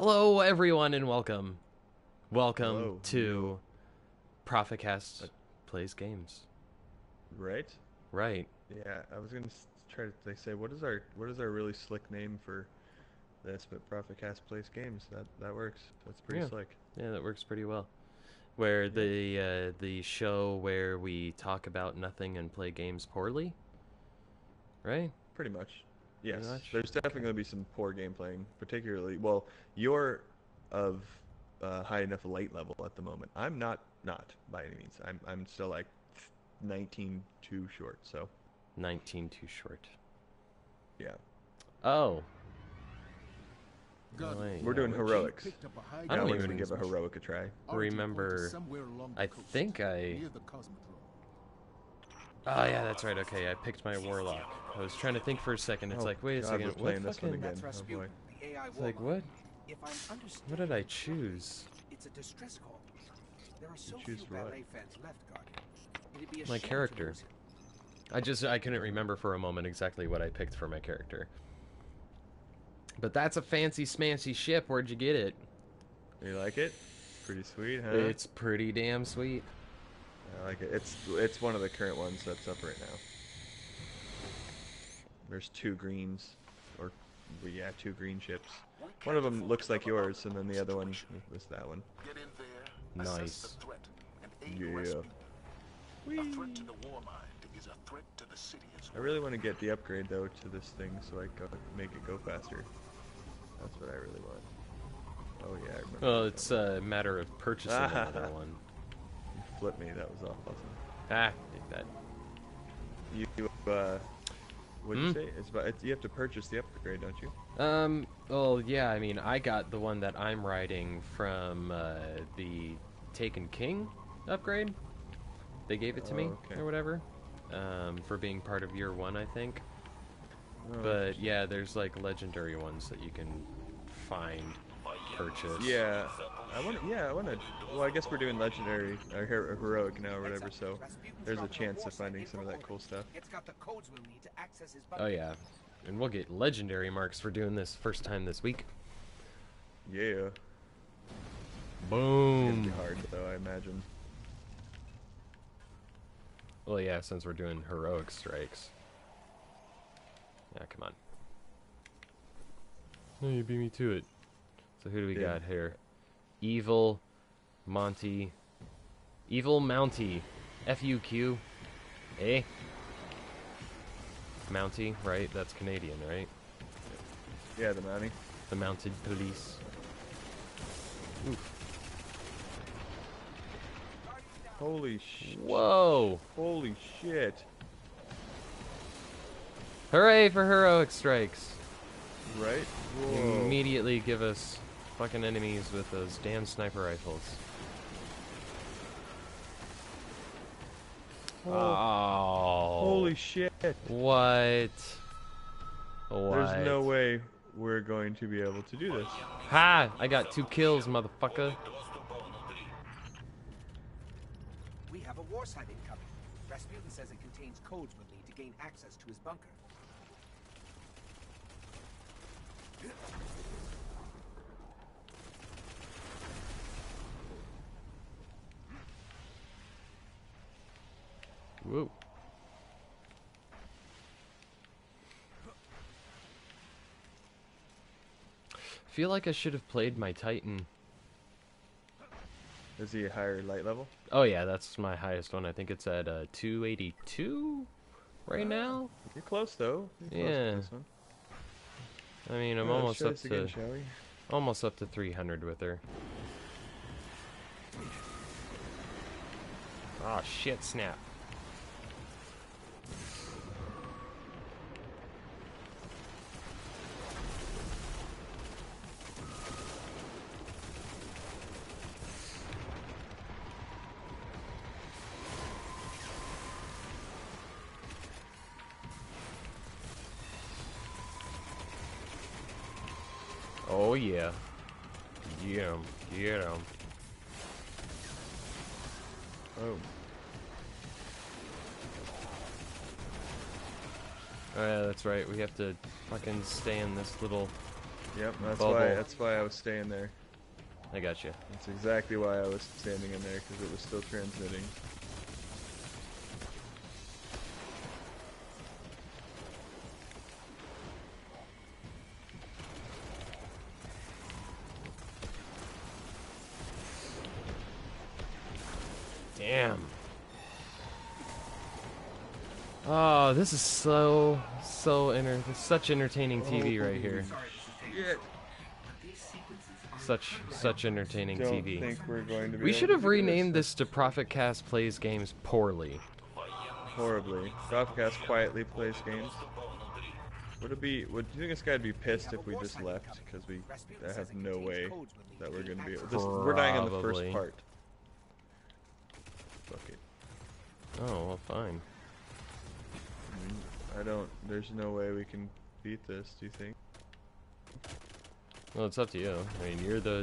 Hello, everyone, and welcome. Welcome Hello. to Prophetcast Plays Games. Right? Right. Yeah, I was gonna try to say what is our really slick name for this, but Prophetcast plays games. That works. That's pretty slick. Yeah, that works pretty well. Where the show where we talk about nothing and play games poorly, right? Pretty much. Yes. Pretty much? There's definitely gonna be some poor game playing, particularly. Well, you're of high enough light level at the moment. I'm not by any means. I'm still like 19 too short. So 19 too short. yeah. Oh. We're doing heroics. I don't even even give a heroic a try. remember. I think I. Oh yeah, that's right. Okay, I picked my warlock. I was trying to think for a second. It's like, wait a second. We're playing What this one fucking? again. Oh boy. It's like what? What did I choose? It's a distress call. There are so choose few what? ballet fans left, Guardian. It'd be a My shame to character. lose him. I couldn't remember for a moment exactly what I picked for my character. But that's a fancy smancy ship. Where'd you get it? You like it? Pretty sweet, huh? It's pretty damn sweet. I like it. It's one of the current ones that's up right now. There's two greens, or yeah, two green ships. One of them looks like yours, and then the other one is that one. Get in there, Nice. assess the threat, and aid Yeah. rescue. Whee! A threat to the Warmind is a threat to the city as I well. really want to get the upgrade though to this thing, so I can make it go faster. That's what I really want. Oh yeah, I remember. Well, that it's one. a matter of purchasing another one. You flipped me. That was awesome. Ah, take that. You what did you say? You have to purchase the upgrade, don't you? Well, yeah, I mean, I got the one that I'm riding from the Taken King upgrade. They gave it to me, okay. or whatever, for being part of year 1, I think. Oh, But yeah, there's like legendary ones that you can find, purchase. yeah, I want to. Well, I guess we're doing legendary or heroic now or whatever, so there's a chance of finding some of that cool stuff. It's got the codes we'll need to access his bunker. Oh yeah, and we'll get legendary marks for doing this first time this week. Yeah. It's gonna Boom. be hard though, I imagine. Well, yeah, since we're doing heroic strikes. Yeah, come on. No, you beat me to it. So who do we Yeah. got here? Evil Mountie. FUQ. Eh? Mountie, right? That's Canadian, right? Yeah, the Mountie. The Mounted Police. Oof. Holy shit. Whoa! Holy shit. Hooray for heroic strikes! Right? You Whoa. immediately give us fucking enemies with those damn sniper rifles. Oh. Holy shit. What? There's no way we're going to be able to do this. Ha! I got 2 kills, motherfucker. We have a war site incoming. Rasputin says it contains codes we'll need to gain access to his bunker. Whoa. Feel like I should have played my Titan. Is he a higher light level? Oh yeah, that's my highest one. I think it's at 282 right now. You're close though. You're close Yeah. with this one. I mean, I'm Yeah, let's almost try up this again, to shall we? almost up to 300 with her. Oh shit! Snap. Oh yeah. Get him. Get him. Oh. Oh yeah, that's right. We have to fucking stay in this little Yep, that's Bubble. why I was staying there. I got you. That's exactly why I was standing in there, because it was still transmitting. Damn. Oh, this is such entertaining TV right here. Shit. Such entertaining Don't TV. think we're going to be We able should to have do renamed this to Prophetcast Plays Games Poorly. horribly. Prophetcast quietly plays games. Would it be? Would you think this guy'd be pissed if we just left? Because I have no way that we're gonna be. We're dying on the first Probably. part. Fuck it. Oh, well, fine. I don't. There's no way we can beat this. Do you think? Well, it's up to you. I mean,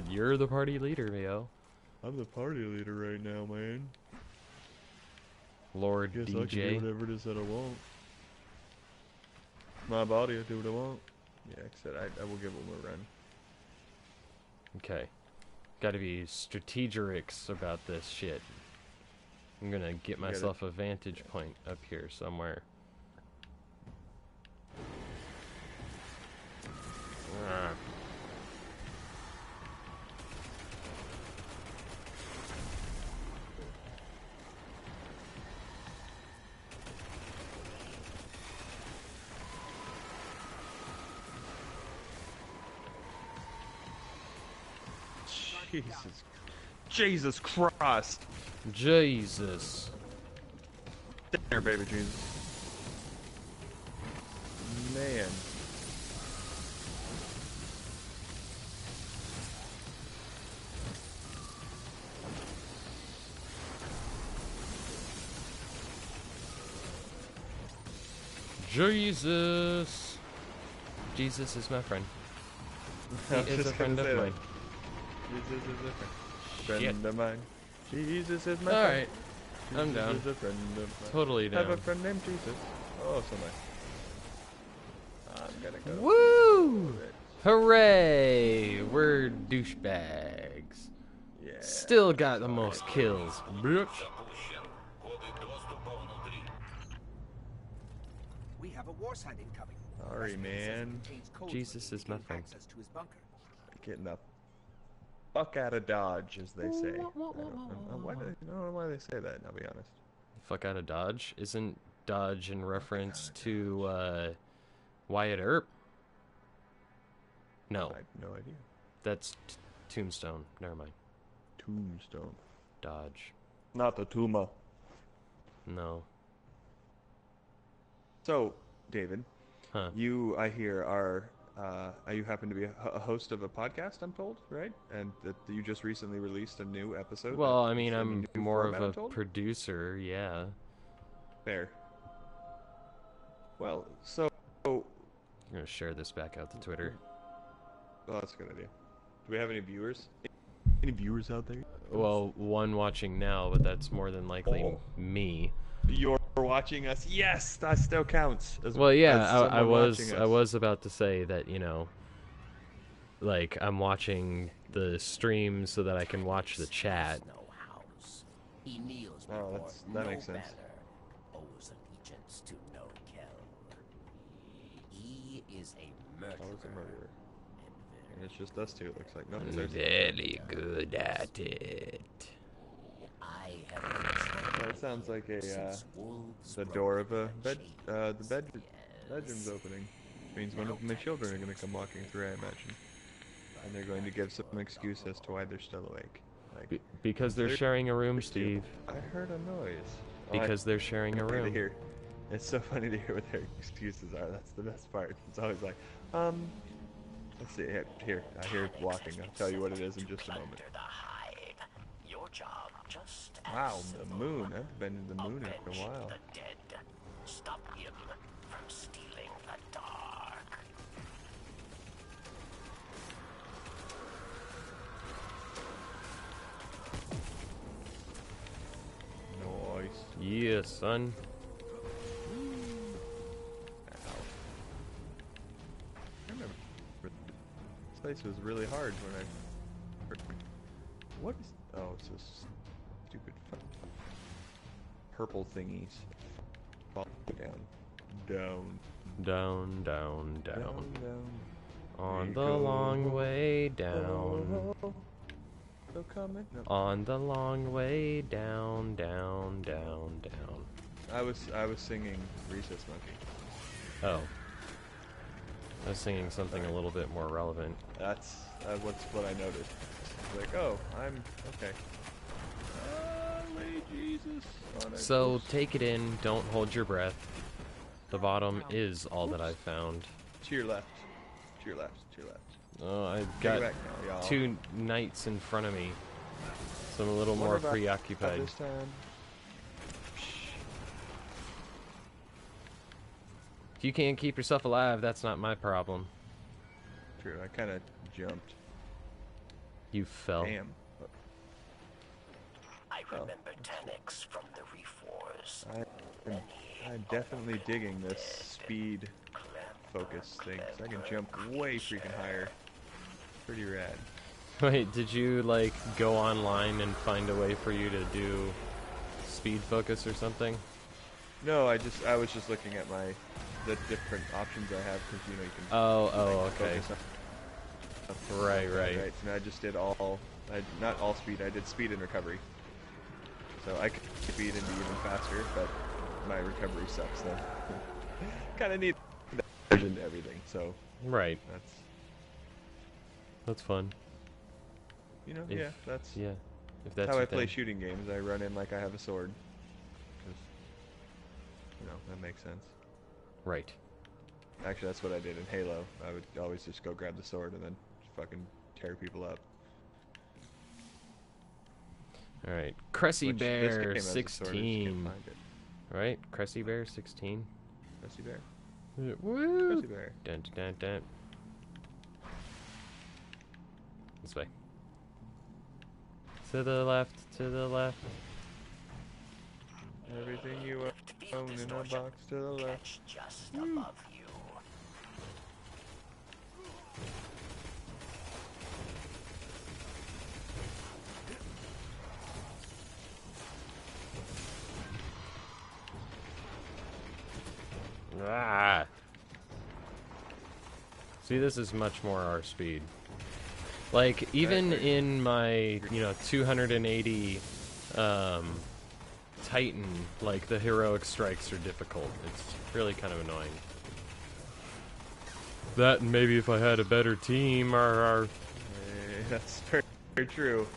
you're the party leader, yo. I'm the party leader right now, man. Lord Guess I can do DJ. whatever it is that I want. My body, I do what I want. Yeah, like I said, I will give it a run. Okay. Gotta be strategerics about this shit. I'm gonna get myself a vantage point up here somewhere. Ah. Jesus Christ! Jesus. There, baby Jesus. Man. Jesus. Jesus is my friend. He I was is a just friend gonna of say mine. that. Jesus is a friend. Shit. Friend of mine. Jesus is my Alright. friend. I'm down. Jesus is a friend of mine. Totally I have a down. friend named Jesus. Oh, so nice. I'm gonna go. Woo! Hooray! We're douchebags. Yeah. Still got the most kills, bitch. We have a war site incoming. Sorry, Rasputin says it man. contains codes Jesus that is my gain friend. access to his bunker. Getting the fuck out of Dodge, as they say. I don't know why they say that, I'll be honest. Fuck out of Dodge? Isn't Dodge in reference to Wyatt Earp? No, I have no idea. that's Tombstone. Never mind. Tombstone. Dodge. Not the tumor. No. So, David, Huh. you, I hear, you happen to be a host of a podcast, I'm told, right? And that you just recently released a new episode. Well, that I mean, is in a I'm new more format, I'm of a told? producer, yeah. Fair. Well, so, I'm gonna share this back out to Twitter. oh, that's a good idea. Do we have any viewers? Any viewers out there? Well, one watching now, but that's more than likely me. You're watching us. Yes, that still counts. Well, yeah, as I someone watching I us. was about to say that, you know, like, I'm watching the stream so that I can watch the chat. No house. He kneels Oh, before that no makes sense. better, owes allegiance to no kill. He is a murderer. I was a murderer. And And it's just us two, it looks like. No, I'm there's very good at it. I have That sounds like a, since wolves the broke door of a their bed, chains. bedroom's opening. Means one of my children are going to come walking through, I imagine. And they're going to give some excuse as to why they're still awake. Like, Because they're sharing a room, Steve. I heard a noise. Because they're sharing a funny to room. hear. It's so funny to hear what their excuses are. That's the best part. It's always like, let's see. Here, I hear it walking. I'll tell you what it is in just a moment. Plunder the hive. Your job just Wow, as the moon. I haven't been to the moon after a avenge while. the dead. Stop him from stealing the dark. Nice. Yeah, son. Ow. I remember place was really hard when I... What is... Oh, it's this stupid purple thingies. Fall down. Down. Down, down, down. Down. On We the go. long way down. Still coming? No. On the long way down, down, down, down. I was singing Recess Monkey. Oh. I was singing something a little bit more relevant. That's what I noticed. Like, oh, I'm okay. Holy Jesus. On a So goose. take it in, don't hold your breath. The bottom is all that I've found. To your left. To your left. To your left. Oh, I've Take it got back now, y'all. 2 knights in front of me. So I'm a little What more about preoccupied. This time. If you can't keep yourself alive, that's not my problem. True, I kind of jumped. You fell. Damn. I remember Tanix from the Reef Wars. I'm definitely digging this speed focus thing, 'cause I can jump way freaking higher. Pretty rad. Wait, did you, like, go online and find a way for you to do speed focus or something? No, I was just looking at the different options I have, because, you know, you can... Oh, like, okay. focus on- Right. And I just did not all speed, I did speed and recovery. So I could speed and be even faster, but my recovery sucks, though. Kind of need that version to everything, so Right. that's fun. you know, If- yeah, that's Yeah. If that's how your I play thing. shooting games. I run in like I have a sword, 'cause, you know, that makes sense. Right. Actually, that's what I did in Halo. I would always just go grab the sword and then fucking tear people up. Alright. Cressy Which this game Bear has a sword, I just can't 16. find it. Right? Cressy Bear 16. Cressy Bear. Woo! Cressy Bear. Dun, dun, dun, dun. This way. To the left, to the left. Everything you Field own in a distortion. box to the left. Catch just above you. Ah. See, this is much more our speed. Like, even in my, 280 Titan, like, the heroic strikes are difficult. It's really kind of annoying. That, and maybe if I had a better team, That's very, very true.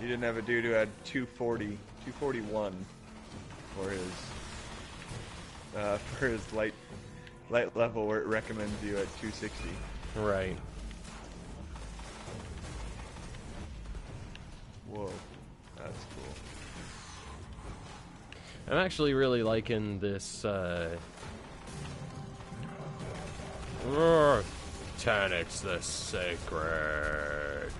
You didn't have a dude who had 241 for his light level, where it recommends you at 260. Right. Whoa, that's cool. I'm actually really liking this, Tanix the Sacred.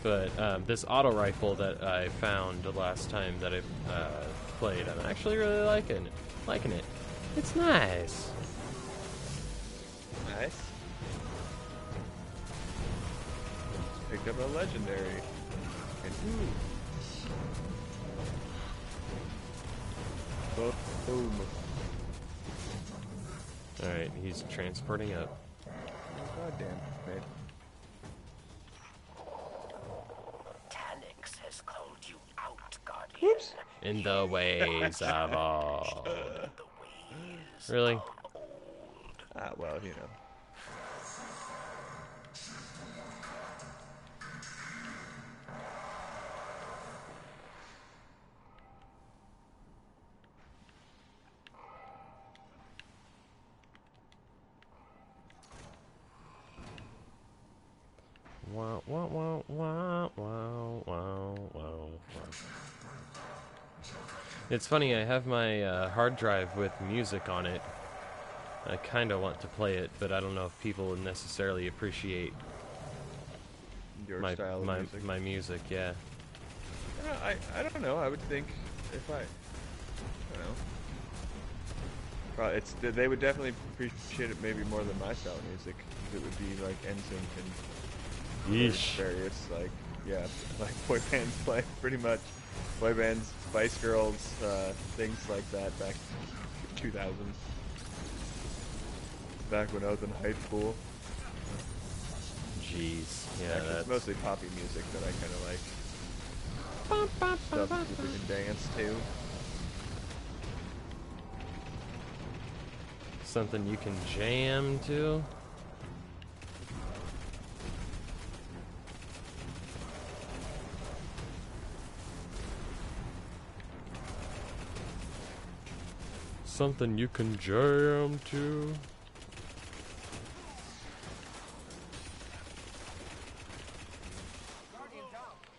But this auto rifle that I found the last time that I played, I'm actually really liking it. It's nice. Nice. Picked up a legendary. And boom. Alright, he's transporting up. God damn, man. Tanix has called you out, Guardian. Whoops. In the ways of all. The ways Really? of old. Ah, well, you know. Wow, wow, wow, wow, wow, wow, wow. It's funny, I have my hard drive with music on it. I kind of want to play it, but I don't know if people would necessarily appreciate Your my style of music. my music. Yeah. I don't know. I would think if I don't know. They would definitely appreciate it maybe more than my style of music. It would be like NSYNC and Yeesh. various like boy bands play pretty much. Boy bands, Spice Girls, things like that back in 2000s. Back when I was in high school. Jeez. Yeah, Actually, that's it's mostly poppy music that I kind of like. Stuff that we can dance to. something you can jam to. Something you can jam to.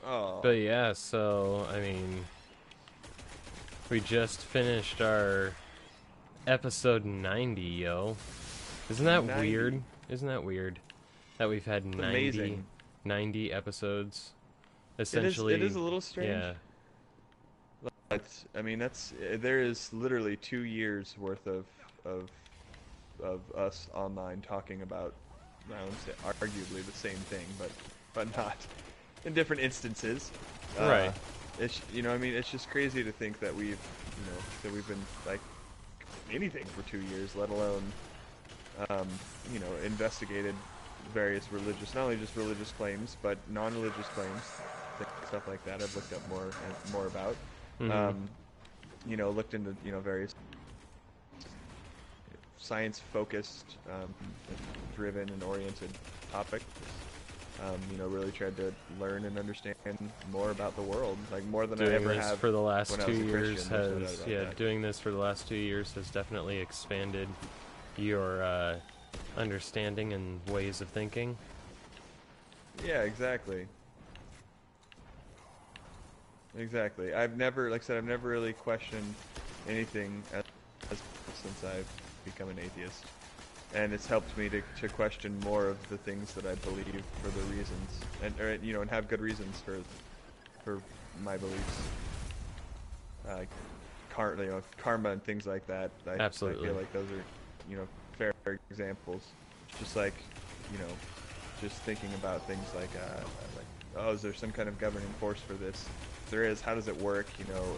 Oh. But yeah, so, I mean, we just finished our episode 90, yo. Isn't that 90. weird? Isn't that weird? That we've had 90 episodes, essentially. It is a little strange. Yeah. But, I mean, there is literally 2 years worth of us online talking about, I would say, arguably the same thing, but not in different instances. Right. It's, you know, I mean, it's just crazy to think that we've been like anything for 2 years, let alone, investigated various religious, not only just religious claims, but non-religious claims, stuff like that. I've looked up more about. Mm-hmm. Looked into, various science-focused, driven and oriented topics. Really tried to learn and understand more about the world, like more than I ever have. For the last when I 2 was a years Christian. has, doing this for the last 2 years has definitely expanded your understanding and ways of thinking. Yeah, exactly. Exactly. I've never really questioned anything since I've become an atheist. And it's helped me to question more of the things that I believe for the reasons, and have good reasons for my beliefs. Karma and things like that. Absolutely. I feel like those are, fair examples. Just like, just thinking about things like, is there some kind of governing force for this? If there is, how does it work?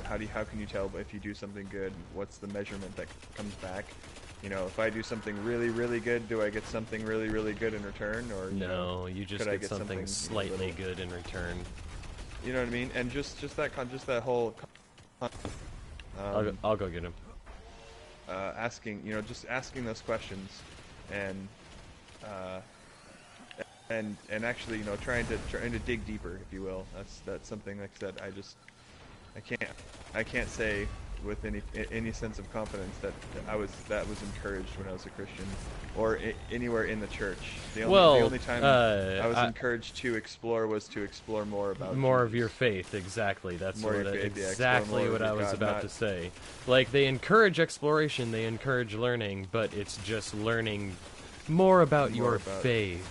How can you tell if you do something good? What's the measurement that comes back? If I do something really, really good, do I get something really, really good in return? Or no, you just get something slightly good in return. You know what I mean? And just that whole. I'll go get him. Asking, just asking those questions, and actually, trying to dig deeper, if you will. That's something, like I said, I can't say with any sense of confidence that was encouraged when I was a Christian or anywhere in the church. The only time I was encouraged to explore was to explore more about more Jesus. of your faith. Exactly. That's exactly what I was about to say. Like, they encourage exploration, they encourage learning, but it's just learning more about your faith.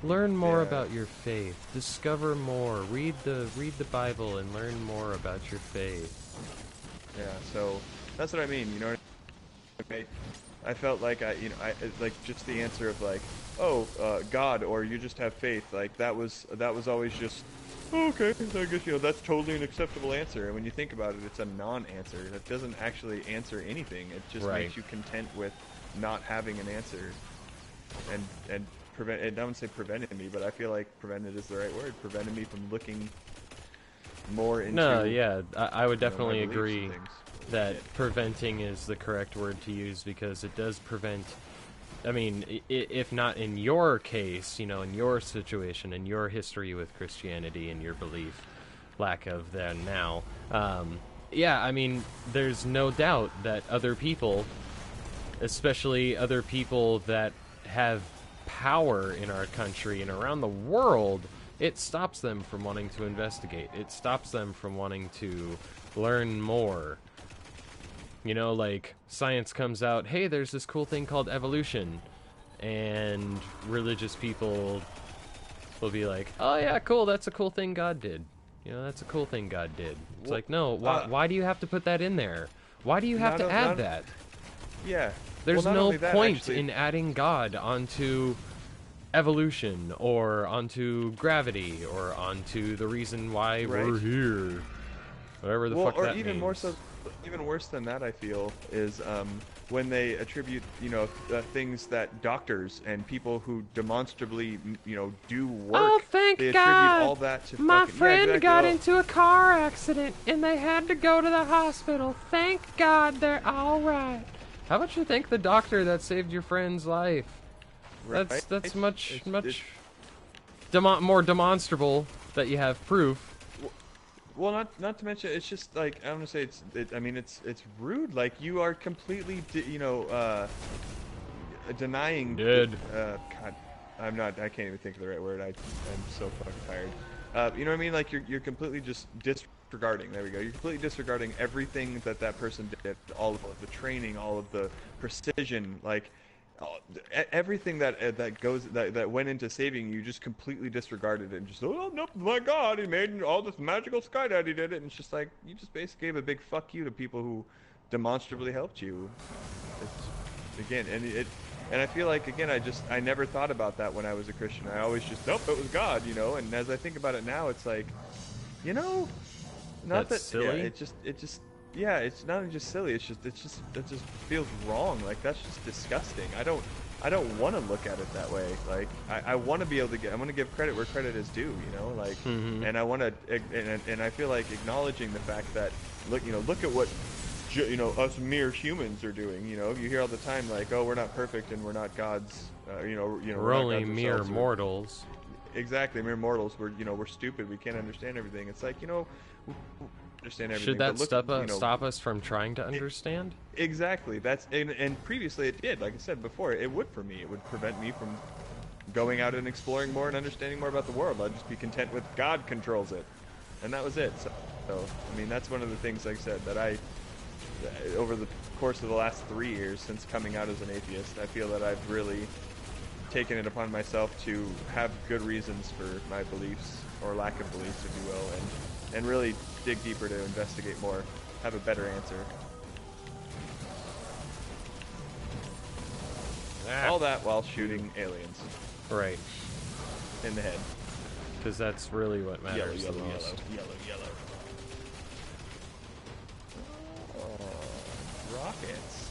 Learn more about your faith. Discover more. Read the Bible and learn more about your faith. Yeah, so that's what I mean. I felt like I just the answer of God, or you just have faith. Like that was always just okay. I guess that's totally an acceptable answer. And when you think about it, it's a non-answer. That doesn't actually answer anything. It just makes you content with not having an answer, and prevent. I don't say prevented me, but I feel like prevented is the right word. Prevented me from looking more into. No, yeah, I would definitely agree that preventing is the correct word to use, because it does prevent. I mean, if not in your case, in your situation, in your history with Christianity and your belief, lack of that now. Yeah, I mean, there's no doubt that other people, especially other people that have power in our country and around the world, it stops them from wanting to investigate. It stops them from wanting to learn more. Like, science comes out, hey, there's this cool thing called evolution. And religious people will be like, oh yeah, cool, that's a cool thing God did. You know, that's a cool thing God did. It's Well, like, no, why do you have to put that in there? Why do you have to add that? Yeah. There's Well, not no only that, point actually, in adding God onto evolution or onto gravity or onto the reason why we're Right. here. Whatever the well, fuck or that even means. more so, even worse than that, I feel, is when they attribute, things that doctors and people who demonstrably, do work. Oh, thank they attribute God! all that to My fucking, friend exactly. got Oh, into a car accident and they had to go to the hospital. Thank God they're all right. How about you thank the doctor that saved your friend's life? That's right? much It's- more demonstrable that you have proof. Well, not to mention, it's just like, I want to say it's rude. Like, you are completely denying. Dead. God, I can't even think of the right word. I'm so fucking tired. You know what I mean? Like, you're completely just disregarding. There we go. You're completely disregarding everything that person did. All of the training, all of the precision, like. Everything that went into saving you, just completely disregarded it and just, oh no, my God, he made all this magical skydiving, he did it, and it's just like, you just basically gave a big fuck you to people who demonstrably helped you. It's, again, and I feel like, again, I never thought about that when I was a Christian. I always just, nope, it was God, and as I think about it now, it's like, not That's that silly. Yeah, it just yeah, it's not even just silly. It just feels wrong. Like, that's just disgusting. I don't want to look at it that way. Like, I want to be able to I want to give credit where credit is due. Like, and I want to, and I feel like acknowledging the fact that look at what us mere humans are doing. You hear all the time, like, oh, we're not perfect and we're not gods. We're only mere mortals. Exactly, mere mortals. We're stupid. We can't understand everything. It's like, understand everything. Should that but stop us from trying to understand? Exactly. And previously it did. Like I said before, it would for me. It would prevent me from going out and exploring more and understanding more about the world. I'd just be content with God controls it, and that was it. So I mean, that's one of the things, like I said, that over the course of the last 3 years since coming out as an atheist, I feel that I've really taken it upon myself to have good reasons for my beliefs, or lack of beliefs, if you will, and really dig deeper to investigate more, have a better answer. All that while shooting aliens Right. in the head. Because that's really what matters the most. Yellow. Oh, rockets.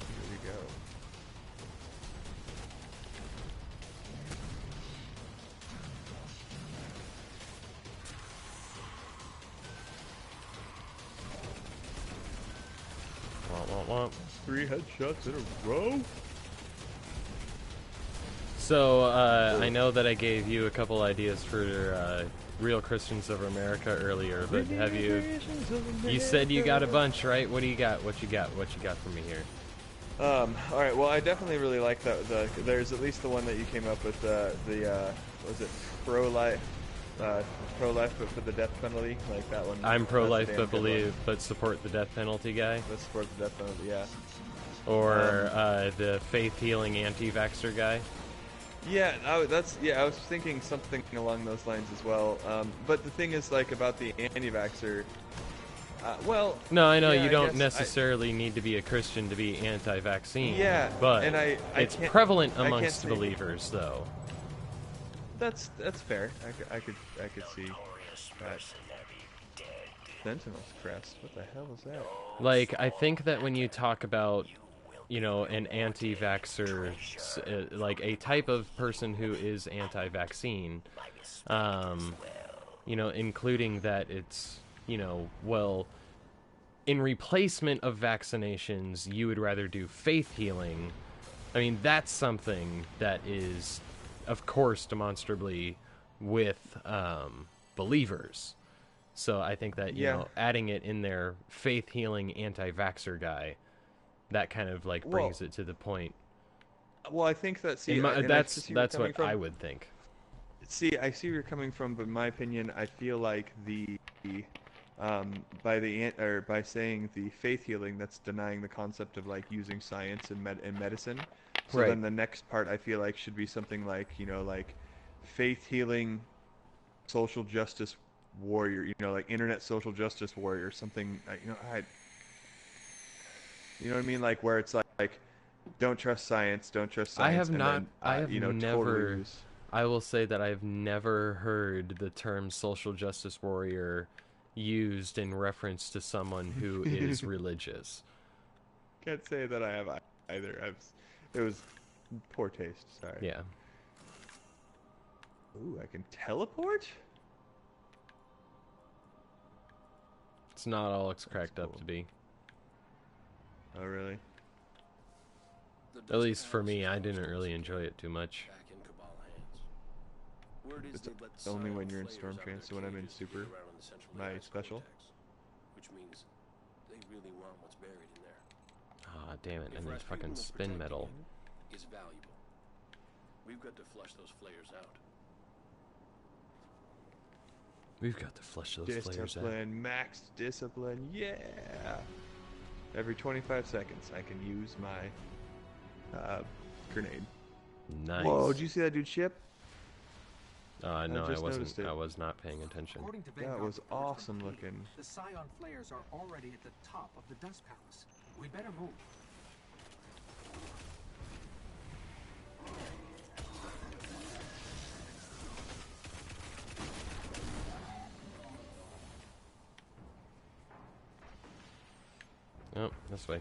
Here we go. Womp, womp, womp. 3 headshots in a row. So, I know that I gave you a couple ideas for Real Christians of America earlier, but have you... You said you got a bunch, right? What do you got? What you got for me here? All right. Well, I definitely really like there's at least the one that you came up with. Was it pro-life but for the death penalty? Like that one. I'm pro-life That's a damn but support the death penalty guy. Let's support the death penalty. Yeah. Or the faith healing anti-vaxxer guy. Yeah, I was thinking something along those lines as well. But the thing is, like, about the anti-vaxxer. No, I know yeah, you I don't guess necessarily need to be a Christian to be anti-vaccine. Yeah, but and it's can't- prevalent I can't amongst say- believers, though. That's fair. I could see that. Sentinel's crest. What the hell is that? Like, I think that when you talk about, an anti-vaxxer, like a type of person who is anti-vaccine, including that it's, in replacement of vaccinations, you would rather do faith healing. I mean, that's something that is, of course, demonstrably with believers. So I think that, adding it in there, faith healing anti-vaxxer guy, that kind of like brings it to the point. Well, I think that that's what I would think. See, I see where you're coming from, but in my opinion, I feel like by saying the faith healing, that's denying the concept of like using science and medicine. So Right. then the next part I feel like should be something like like faith healing, social justice warrior. You know, like internet social justice warrior, something. You know what I mean? Like where it's like don't trust science, don't trust science. I have and not. Then, I have totally never. use. I will say that I've never heard the term social justice warrior used in reference to someone who is religious. Can't say that I have either. It was poor taste. Sorry. Yeah. Ooh, I can teleport? It's not all it's cracked That's up cool. to be. Oh, really? At least for me, I didn't really enjoy it too much. Back in Cabal hands. Word is It's they've let the only when Scion you're in flayers Storm out of their Trance, so when I'm in cages Super, get around in the central my AI special. cortex, which means they really want what's buried in there. Ah, damn it! If And then Rasputin fucking was spin protecting metal. it, is valuable. We've got to flush those flayers out. We've got to flush those flares out. Discipline, max discipline, yeah! Every 25 seconds, I can use my grenade. Nice. Whoa, did you see that dude ship? No, I just wasn't. noticed it. I was not paying attention. According to That Vanguard was reports from awesome Kiev, looking. The Scion flares are already at the top of the Dust Palace. We better move. Oh, this way.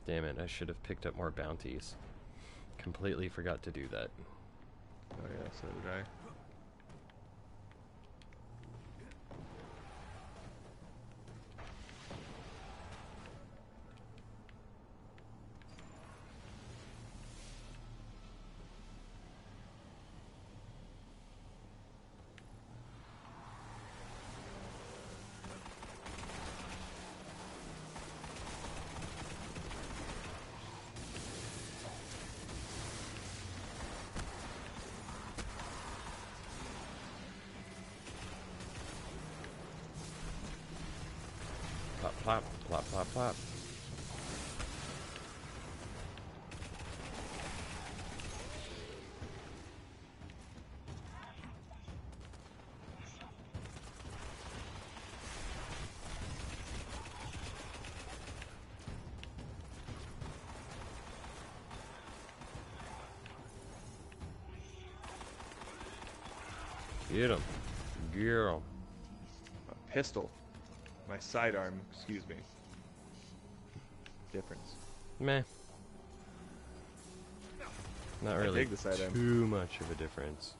Damn it, I should have picked up more bounties. Completely forgot to do that. Oh yeah, so did I. Plop, plop, plop, plop, plop. Get him. Get him. A pistol. My sidearm, excuse me. Difference. Meh. Not I really dig the sidearm. too much of a difference.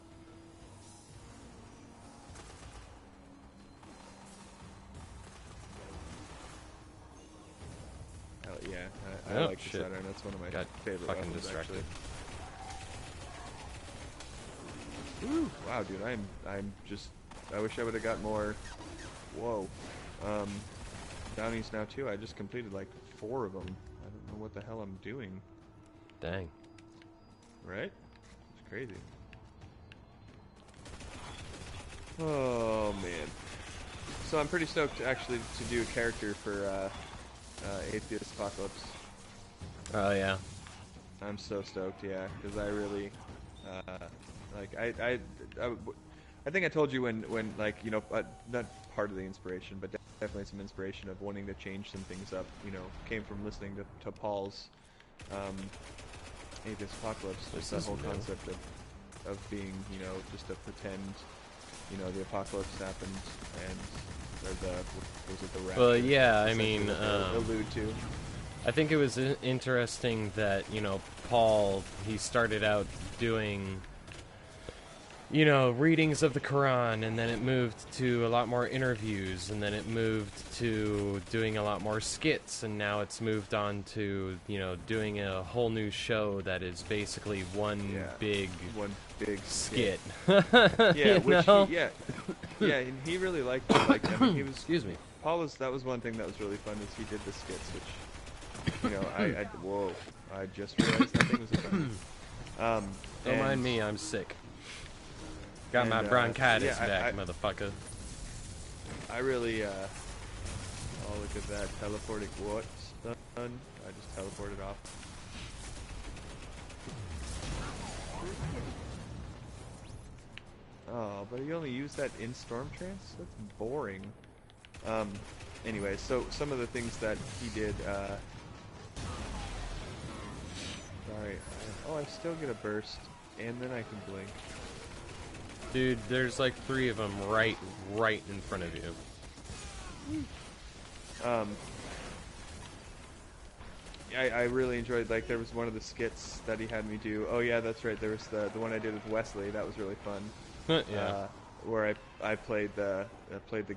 Hell yeah, I Oh, like the shit. sidearm. That's one of my Got favorite fucking weapons, distracted. actually. Woo! Wow, dude, I'm just. I wish I would have got more. Whoa. Bounties now too. I just completed like 4 of them. I don't know what the hell I'm doing. Dang. Right? It's crazy. Oh man. So I'm pretty stoked actually to do a character for Atheist Apocalypse. Oh, yeah. I'm so stoked, yeah, because I really, like, I think I told you when like, you know, not part of the inspiration, but definitely some inspiration of wanting to change some things up, you know, came from listening to Paul's Atheist Apocalypse, This just that is whole new. concept of being, you know, just to pretend, you know, the apocalypse happened and, or was it the rapture? Well, yeah, I Essentially mean, what they allude to. I think it was interesting that, you know, Paul, he started out doing you know, readings of the Quran, and then it moved to a lot more interviews, and then it moved to doing a lot more skits, and now it's moved on to, you know, doing a whole new show that is basically one big skit. Yeah, which know? yeah, and he really liked it. Like, I mean, he was. Excuse me. That was one thing that was really fun is he did the skits, which, you know, I just realized that thing was a thing. Don't mind me, I'm sick. Got my bronchitis back, motherfucker. I really, oh, look at that. Teleporting what's done? I just teleported off. Oh, but you only use that in Storm Trance? That's boring. Anyway, so some of the things that he did, sorry. Oh, I still get a burst, and then I can blink. Dude, there's like 3 of them right in front of you. I really enjoyed, like, there was one of the skits that he had me do. Oh yeah, that's right. There was the one I did with Wesley. That was really fun. Yeah. Where I played the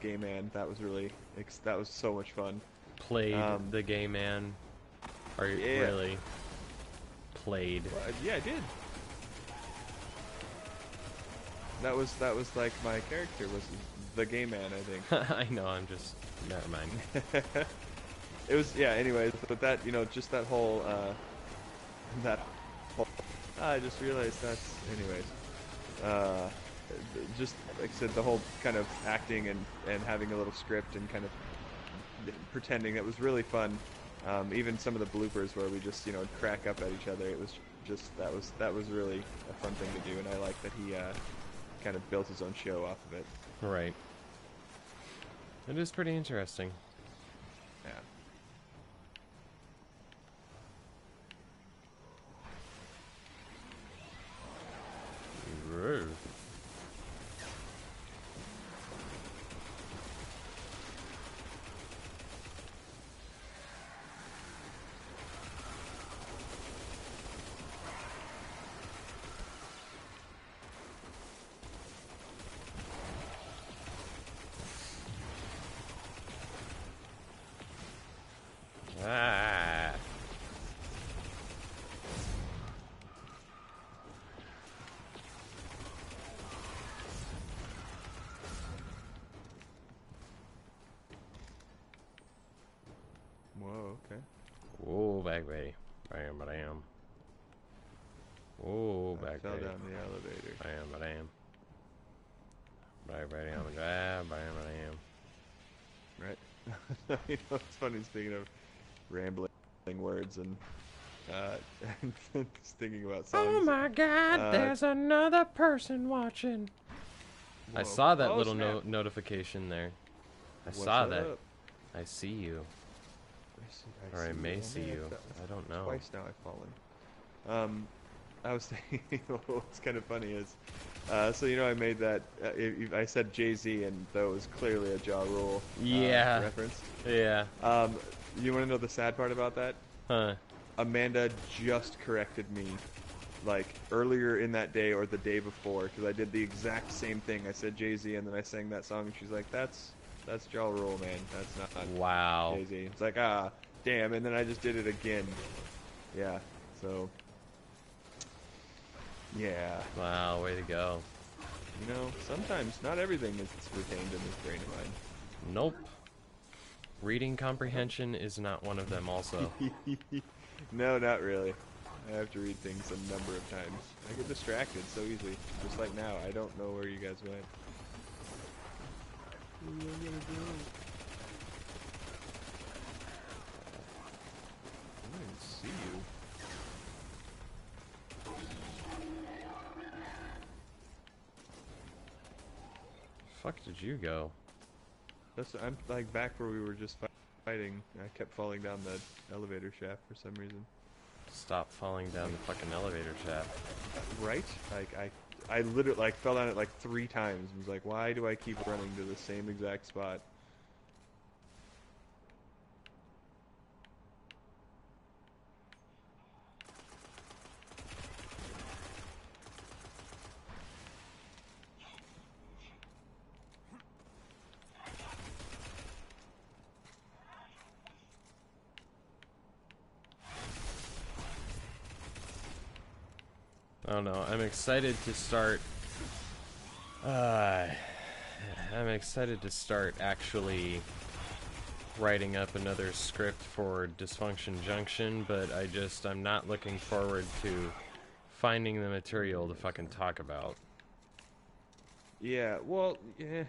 gay man. That was that was so much fun. Played the gay man. Are you really played? Well, yeah, I did. That was like my character was the gay man, I think. I know. I'm just never mind. It was, yeah, anyways, but that, you know, just that whole, I just realized that's, anyways, just, like I said, the whole kind of acting and having a little script and kind of pretending, that was really fun. Even some of the bloopers where we just, you know, crack up at each other, it was just, that was really a fun thing to do, and I like that he, kind of built his own show off of it. Right. It is pretty interesting. Yeah. Whoa. Ah. Whoa, okay. Whoa, back way. Bam, bam. Whoa, back fell way. down the elevator. Bam, bam. Bam, bam, bam, bam, bam. Right. You know, it's funny, speaking of rambling words and thinking about songs. Oh my God, there's another person watching. Whoa. I saw that Oh, little snap. notification there. I What's saw that. up? I see you. I Or I see may you. see you. I don't know. Twice now I've fallen. I was thinking, what's kind of funny is, so you know, I made that. I said Jay-Z, and that was clearly a Ja Rule reference. Yeah. You want to know the sad part about that? Huh. Amanda just corrected me, like earlier in that day or the day before, because I did the exact same thing. I said Jay-Z, and then I sang that song, and she's like, "That's Ja Rule, man. That's not Wow. Jay-Z." It's like, ah, damn, and then I just did it again. Yeah. So. Yeah. Wow, way to go. You know, sometimes not everything is retained in this brain of mine. Nope. Reading comprehension is not one of them also. No, not really. I have to read things a number of times. I get distracted so easily. Just like now, I don't know where you guys went. What am I gonna do? I didn't see you. Fuck did you go? I'm like back where we were just fighting. I kept falling down the elevator shaft for some reason. Stop falling down the fucking elevator shaft. Right? Like I literally like fell down it like 3 times and was like, why do I keep running to the same exact spot? I don't know. I'm excited to start. I'm excited to start actually writing up another script for Dysfunction Junction, but I'm not looking forward to finding the material to fucking talk about. Yeah, well, yeah.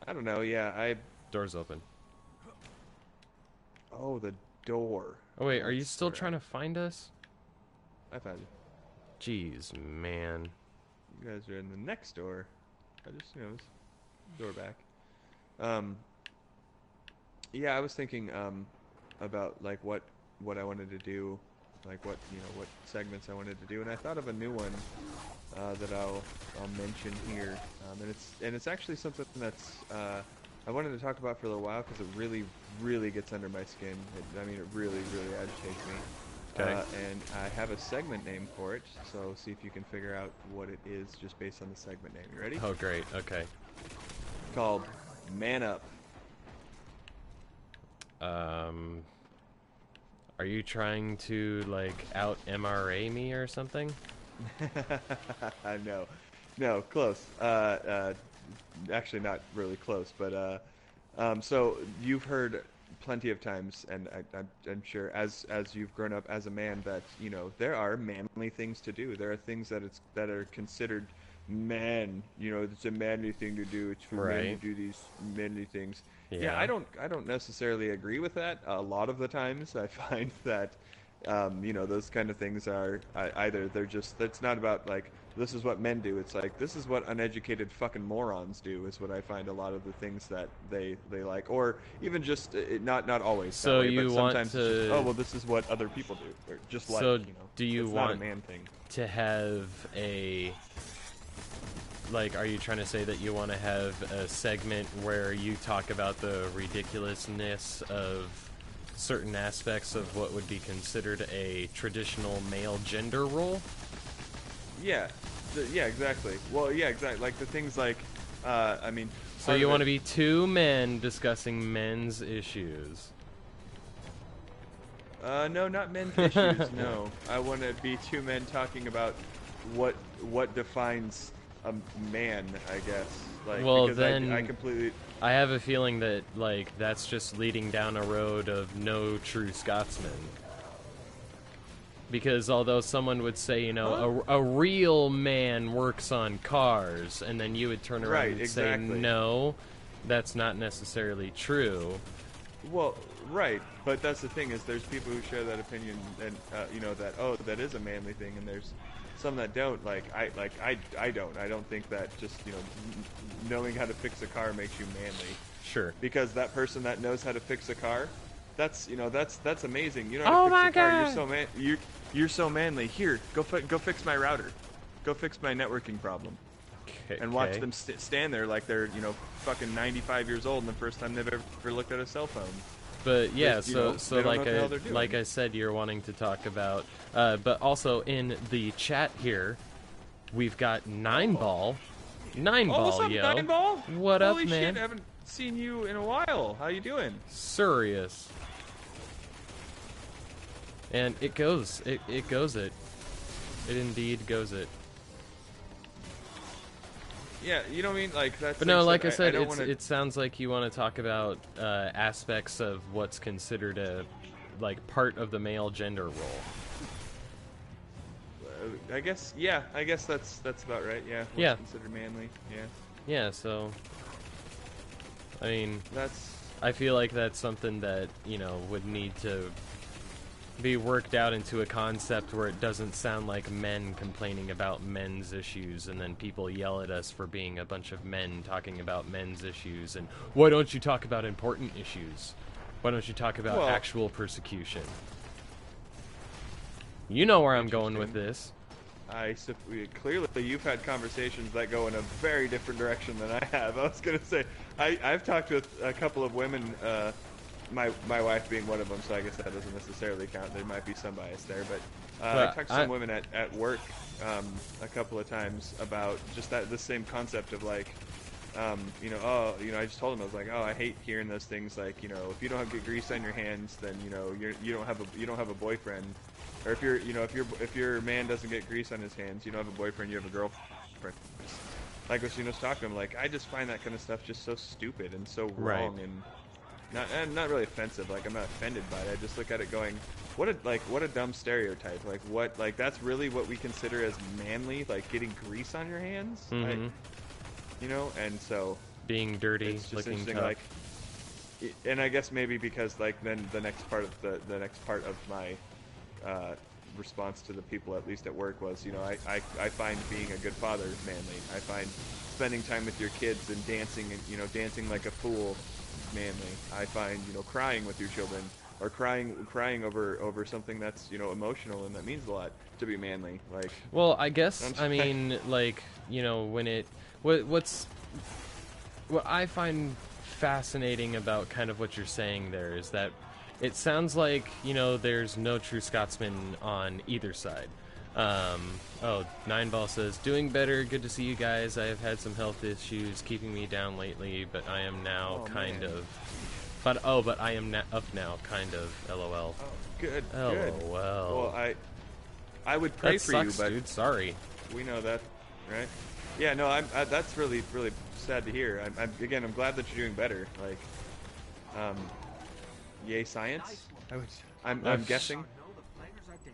I don't know, yeah, Door's open. Oh, the door. Oh wait, are you That's still where trying to find us? I found you. Jeez, man. You guys are in the next door. I just, door back. Yeah, I was thinking, about, like, what I wanted to do, like, what segments I wanted to do, and I thought of a new one, that I'll mention here, and it's actually something that's, I wanted to talk about for a little while, because it really, really gets under my skin. It really, really agitates me. Okay. And I have a segment name for it, so see if you can figure out what it is just based on the segment name. You ready? Oh, great. Okay. Called Man Up. Are you trying to, like, out MRA me or something? No, close. Actually, not really close, but so you've heard plenty of times, and I'm sure as you've grown up as a man, that there are manly things to do. There are things that are considered man. It's a manly thing to do. It's for men to do these manly things. Yeah, I don't necessarily agree with that. A lot of the times, I find that those kind of things are either it's not about like this is what men do. It's like this is what uneducated fucking morons do. Is what I find a lot of the things that they like, or even just not always. So that way, you but want sometimes to? it's just, oh well, this is what other people do. Or just like so do you it's want not a man thing. to have a? Like, are you trying to say that you want to have a segment where you talk about the ridiculousness of certain aspects of what would be considered a traditional male gender role? Yeah. Yeah, exactly. Well, yeah, exactly. Like the things like, So you want to be two men discussing men's issues? No, not men's issues. No, I want to be two men talking about what defines a man, I guess. Like, well, because then I completely. I have a feeling that that's just leading down a road of no true Scotsman. Because although someone would say, a real man works on cars, and then you would turn around and say, no, that's not necessarily true. Well, right, but that's the thing is there's people who share that opinion, and that is a manly thing, and there's some that don't. I don't. I don't think that just knowing how to fix a car makes you manly. Sure. Because that person that knows how to fix a car, that's amazing. You know how to fix a car. You're so man. You're so manly. Here, go fix my router. Go fix my networking problem. And watch them stand there like they're fucking 95 years old and the first time they've ever looked at a cell phone. But yeah, so like I said, you're wanting to talk about, but also in the chat here, we've got Nine Ball, what's up, yo. Nine Ball? What up, Holy man? shit, I haven't seen you in a while. How you doing? Serious. And it goes it. It indeed goes it. Yeah, you know what I mean? Like that's. But no, like I said, it sounds like you want to talk about aspects of what's considered a part of the male gender role. I guess that's about right. Yeah. What's considered manly? Yeah. Yeah. So. I mean, that's. I feel like that's something that would need to be worked out into a concept where it doesn't sound like men complaining about men's issues and then people yell at us for being a bunch of men talking about men's issues and why don't you talk about important issues? Why don't you talk about actual persecution? You know where I'm going with this. Clearly you've had conversations that go in a very different direction than I have. I was going to say, I've talked with a couple of women, my wife being one of them, so I guess that doesn't necessarily count. There might be some bias there, but I talked to some women at work a couple of times about just the same concept of like, I just told them, I was like, I hate hearing those things like, if you don't have good grease on your hands, then you don't have a boyfriend. or if you're, you know, if your man doesn't get grease on his hands, you don't have a boyfriend, you have a girlfriend. Like, you know, talk to him. Like, I just find that kind of stuff just so stupid and so wrong and not really offensive. Like, I'm not offended by it. I just look at it going, what a dumb stereotype. Like that's really what we consider as manly, like getting grease on your hands. Mm-hmm. You know, and so being dirty, it's just looking interesting. tough. Like, and I guess maybe because like then the next part of my response to the people, at least at work, was, you know, I find being a good father manly. I find spending time with your kids and dancing dancing like a fool manly. I find, you know, crying with your children or crying over something that's, you know, emotional and that means a lot to be manly. Like, well, I guess, I mean, like, you know, when what I find fascinating about kind of what you're saying there is that it sounds like, you know, there's no true Scotsman on either side. Nineball says, doing better, good to see you guys. I have had some health issues keeping me down lately, but I am now but I am up now, kind of, LOL. oh, good, LOL. good. Well, I would pray that for sucks, you, but dude, sorry. we know that, right? Yeah, no, that's really, really sad to hear. I'm glad that you're doing better. Like, yay science. I'm guessing,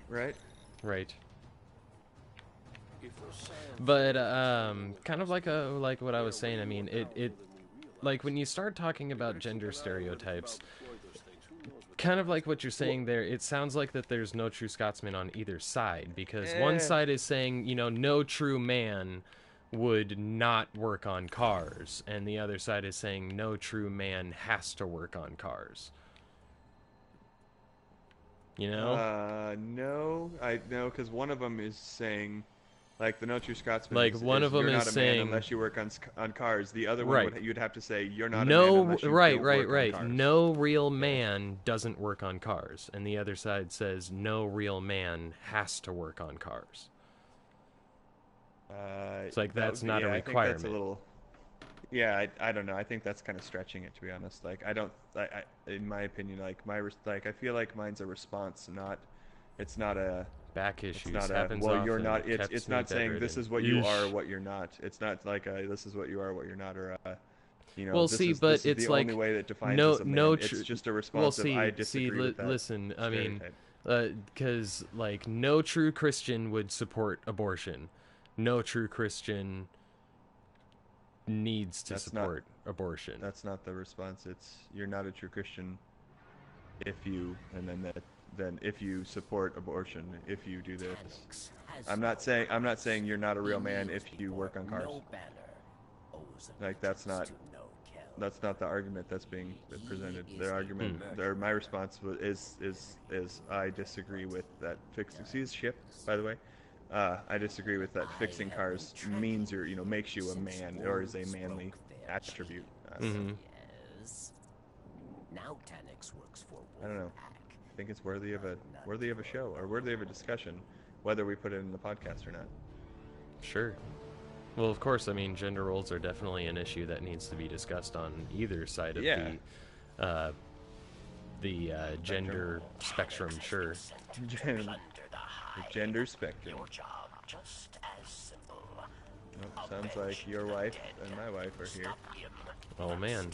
right? Right. But kind of like what I was saying. I mean, it like when you start talking about gender stereotypes, kind of like what you're saying there, it sounds like that there's no true Scotsman on either side, because one side is saying, you know, no true man would not work on cars, and the other side is saying no true man has to work on cars. You know? No, because one of them is saying, like, the no true Scotsman. Like, one of them you're is not a saying, man unless you work on cars. The other right. one you'd have to say you're not a no, man unless you don't work on cars. No real man doesn't work on cars, and the other side says no real man has to work on cars. It's like that's not a requirement. I think that's a little. Yeah, I don't know. I think that's kind of stretching it, to be honest. Like, I in my opinion, I feel like mine's a response, it's not a back issues. It's not happens well, often. you're not. It's not saying this is what you are, Yeesh. what you're not. It's not like this is what you are, what you're not, or you know. Well, this see, is, but this is it's the like only way that defines no, as a man. no. It's just a response of I disagree with that. Listen, I mean, stereotype. because like no true Christian would support abortion. No true Christian needs to support abortion. That's not the response. It's you're not a true Christian if you, and then if you support abortion, if you do this. I'm not saying you're not a real man if you work on cars. Like, that's not the argument that's being presented. Their argument, my response is I disagree with that see his ship, by the way. I disagree with that. Fixing cars means makes you a man, or is a manly attribute. Now Tanix works for I don't know. I think it's worthy of a show, or worthy of a discussion, whether we put it in the podcast or not. Sure. Well, of course, I mean, gender roles are definitely an issue that needs to be discussed on either side of the gender spectrum. Sure. The gender spectrum. Nope, sounds like your wife and my wife are here. Oh man.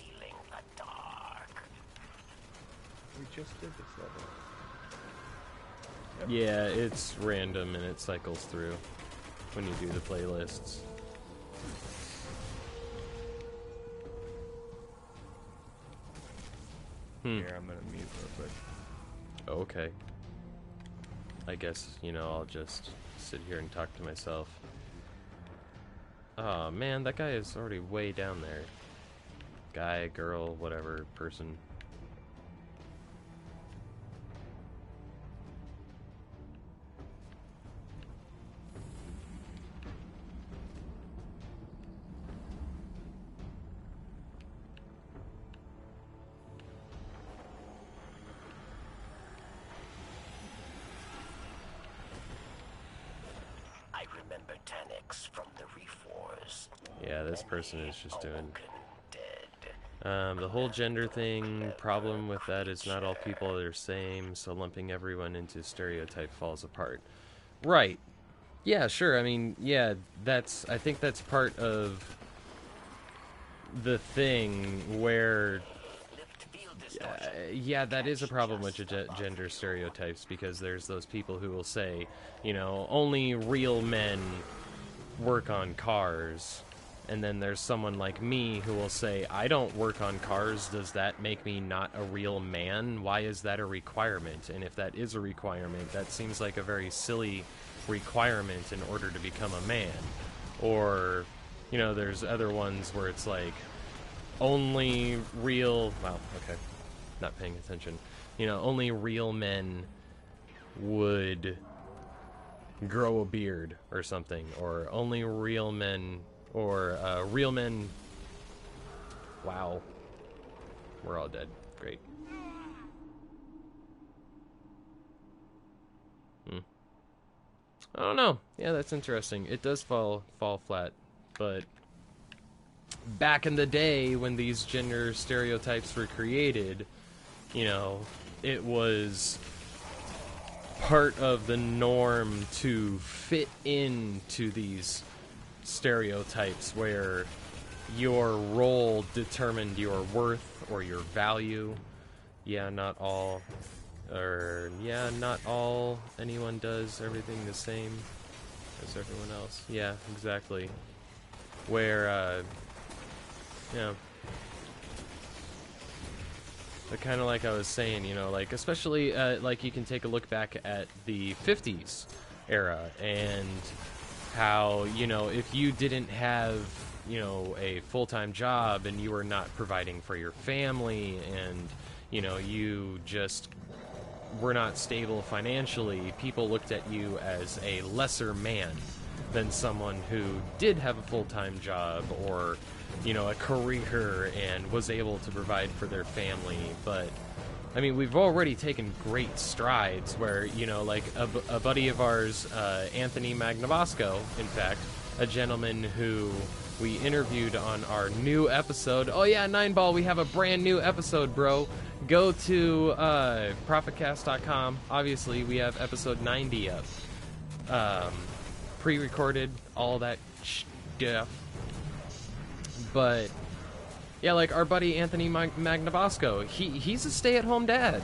We just did this level. Yep. Yeah, it's random and it cycles through when you do the playlists. Here, I'm gonna mute real quick. Okay. I guess, I'll just sit here and talk to myself. Oh man, that guy is already way down there. Guy, girl, whatever, person. From the Reef Wars. Yeah, this person is just doing The whole gender thing, problem with that is not all people are the same, so lumping everyone into stereotype falls apart. Right. Yeah, sure. I mean, yeah, I think that's part of the thing where, yeah, that is a problem with gender stereotypes, because there's those people who will say, you know, only real men work on cars. And then there's someone like me who will say, I don't work on cars. Does that make me not a real man? Why is that a requirement? And if that is a requirement, that seems like a very silly requirement in order to become a man. Or, you know, there's other ones where it's like, only real... Wow, okay. Not paying attention. You know, only real men would grow a beard or something. Or only real men... Or, real men... Wow. We're all dead. Great. I don't know. Yeah, that's interesting. It does fall flat. But back in the day when these gender stereotypes were created, you know, it was part of the norm to fit into these stereotypes where your role determined your worth or your value. Yeah, not all anyone does everything the same as everyone else. Yeah, exactly. Where you know, but kind of like I was saying, you know, like especially like you can take a look back at the 50s era and how, you know, if you didn't have, you know, a full-time job and you were not providing for your family and, you know, you just were not stable financially, people looked at you as a lesser man than someone who did have a full-time job or, you know, a career and was able to provide for their family. But I mean, we've already taken great strides where, you know, like a buddy of ours, Anthony Magnabosco, in fact, a gentleman who we interviewed on our new episode. Oh yeah, 9ball, we have a brand new episode, bro. Go to Prophetcast.com. Obviously, we have episode 90 up. Pre-recorded, all that stuff. But yeah, like our buddy Anthony Magnabosco, he's a stay-at-home dad.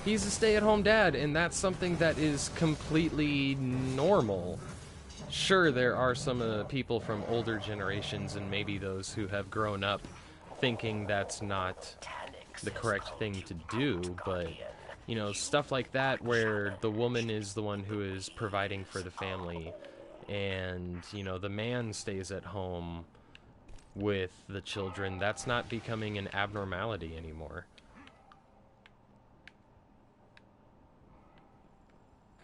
He's a stay-at-home dad, and that's something that is completely normal. Sure, there are some people from older generations and maybe those who have grown up thinking that's not the correct thing to do, but, you know, stuff like that where the woman is the one who is providing for the family and, you know, the man stays at home with the children, that's not becoming an abnormality anymore.